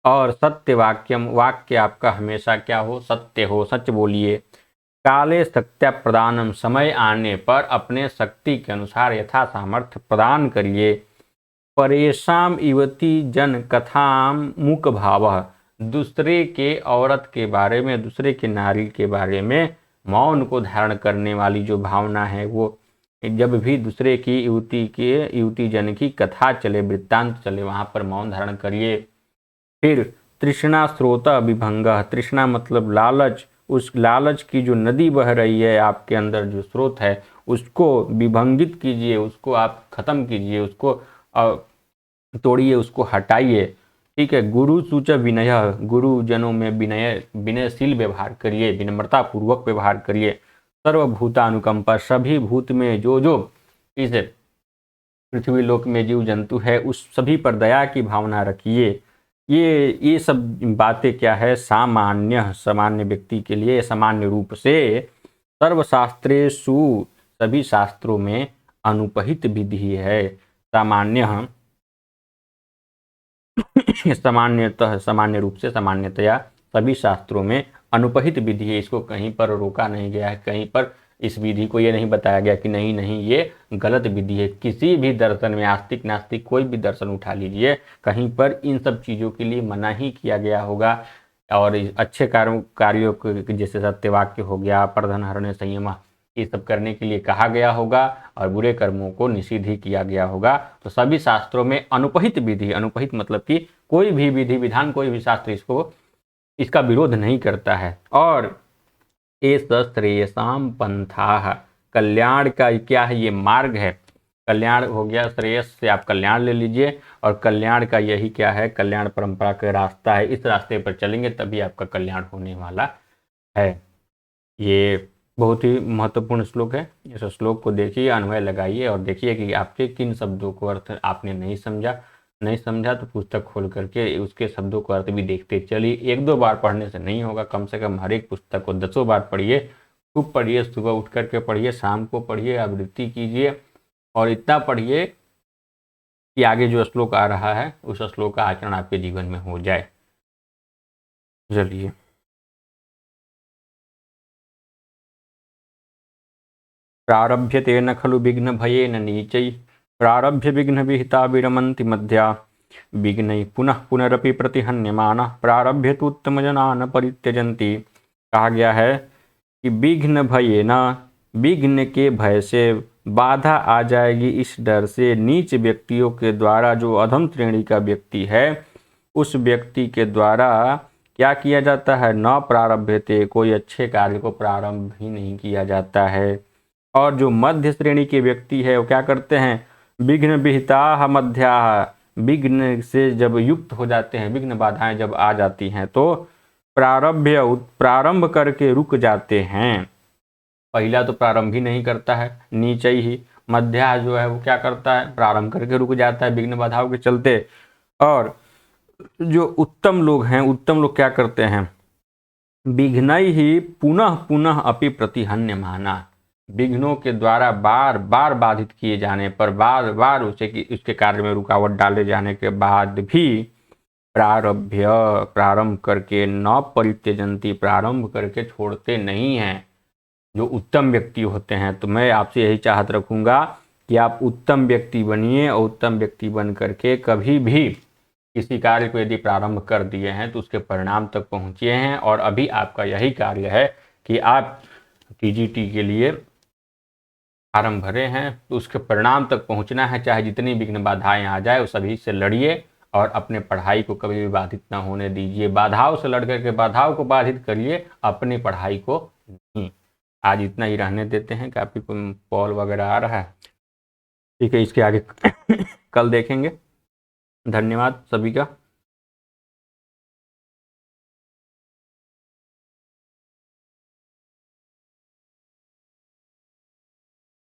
Speaker 1: और सत्य वाक्यम, वाक्य आपका हमेशा क्या हो? सत्य हो, सच बोलिए। काले सत्या प्रदानम, समय आने पर अपने शक्ति के अनुसार यथा सामर्थ्य प्रदान करिए। परेशान युवती जन कथाम मुक भाव, दूसरे के औरत के बारे में, दूसरे के नारी के बारे में मौन को धारण करने वाली जो भावना है, वो जब भी दूसरे की युवती जन की कथा चले, वृत्तांत चले, वहाँ पर मौन धारण करिए। फिर तृष्णा स्रोत विभंग, तृष्णा मतलब लालच, उस लालच की जो नदी बह रही है आपके अंदर, जो स्रोत है, उसको विभंगित कीजिए, उसको आप खत्म कीजिए, उसको तोड़िए, उसको हटाइए। ठीक है। गुरु सूच विनय, गुरुजनों में विनयशील व्यवहार करिए, विनम्रता पूर्वक व्यवहार करिए। सर्वभूतानुकंपा, सभी भूत में जो जो इस पृथ्वी लोक में जीव जंतु है, उस सभी पर दया की भावना रखिए। ये सब बातें क्या है? सामान्य, सामान्य व्यक्ति के लिए, सामान्य रूप से। सर्वशास्त्रेषु, सभी शास्त्रों में अनुपहित विधि है। सामान्य सामान्यतः, सामान्य रूप से, सामान्यतया सभी शास्त्रों में अनुपहित विधि है। इसको कहीं पर रोका नहीं गया है, कहीं पर इस विधि को ये नहीं बताया गया कि नहीं नहीं ये गलत विधि है। किसी भी दर्शन में, आस्तिक नास्तिक कोई भी दर्शन उठा लीजिए, कहीं पर इन सब चीज़ों के लिए मना ही किया गया होगा। और अच्छे कार्यों को, जैसे सत्यवाक्य हो गया, प्रधन हरण संयम, ये सब करने के लिए कहा गया होगा, और बुरे कर्मों को निषिद्ध ही किया गया होगा। तो सभी शास्त्रों में अनुपहित विधि, अनुपहित मतलब कि कोई भी विधि विधान, कोई भी शास्त्र इसका विरोध नहीं करता है। और एष श्रेयसाम पंथा, कल्याण का क्या है? ये मार्ग है, कल्याण हो गया, श्रेयस से आप कल्याण ले लीजिए, और कल्याण का यही क्या है, कल्याण परंपरा का रास्ता है, इस रास्ते पर चलेंगे तभी आपका कल्याण होने वाला है। ये बहुत ही महत्वपूर्ण श्लोक है। इस श्लोक को देखिए, अन्वय लगाइए और देखिए कि आपके किन शब्दों को अर्थ आपने नहीं समझा तो पुस्तक खोल करके उसके शब्दों को अर्थ भी देखते चलिए। 1-2 बार पढ़ने से नहीं होगा, कम से कम हर एक पुस्तक को 10 बार पढ़िए, खूब पढ़िए, सुबह उठ करके पढ़िए, शाम को पढ़िए, आवृत्ति कीजिए, और इतना पढ़िए कि आगे जो श्लोक आ रहा है उस श्लोक का आचरण आपके जीवन में हो जाए। चलिए, प्रारभ्यते न खलु विघ्न भयेन नीचै, प्रारभ्य विघ्न विहिता विरमन्ति मध्या, विघ्नैः पुनः पुनरपि प्रतिहन्यमानः, प्रारभ्य तु उत्तमजनान् परित्यजन्ति। कहा गया है कि विघ्न भयेन, विघ्न के भय से, बाधा आ जाएगी इस डर से, नीच व्यक्तियों के द्वारा, जो अधम श्रेणी का व्यक्ति है उस व्यक्ति के द्वारा क्या किया जाता है, न प्रारभ्यते, कोई अच्छे कार्य को प्रारंभ ही नहीं किया जाता है। और जो मध्य श्रेणी के व्यक्ति है वो क्या करते हैं, विघ्न विहिता मध्या, विघ्न से जब युक्त हो जाते हैं, विघ्न बाधाएं जब आ जाती हैं तो प्रारंभ करके रुक जाते हैं। पहला तो प्रारंभ ही नहीं करता है, नीचे ही, मध्या जो है वो क्या करता है, प्रारंभ करके रुक जाता है विघ्न बाधाओं के चलते। और जो उत्तम लोग हैं, उत्तम लोग क्या करते हैं, विघ्नै ही पुनः पुनः अपि प्रतिहन्यमाना, विघ्नों के द्वारा बार बार बाधित किए जाने पर, बार बार उसके कार्य में रुकावट डाले जाने के बाद भी प्रारंभ करके न परित्यजन्ति, प्रारंभ करके छोड़ते नहीं हैं जो उत्तम व्यक्ति होते हैं। तो मैं आपसे यही चाहत रखूँगा कि आप उत्तम व्यक्ति बनिए, और उत्तम व्यक्ति बन करके कभी भी किसी कार्य को यदि प्रारंभ कर दिए हैं तो उसके परिणाम तक पहुँचे हैं, और अभी आपका यही कार्य है कि आप टीजीटी के लिए फार्म भरे हैं तो उसके परिणाम तक पहुंचना है, चाहे जितनी विघ्न बाधाएं आ जाए उस सभी से लड़िए, और अपने पढ़ाई को कभी भी बाधित ना होने दीजिए। बाधाओं से लड़ करके बाधाओं को बाधित करिए, अपनी पढ़ाई को नहीं। आज इतना ही रहने देते हैं, काफ़ी कॉल वगैरह आ रहा है, ठीक है, इसके आगे कल देखेंगे। धन्यवाद सभी का।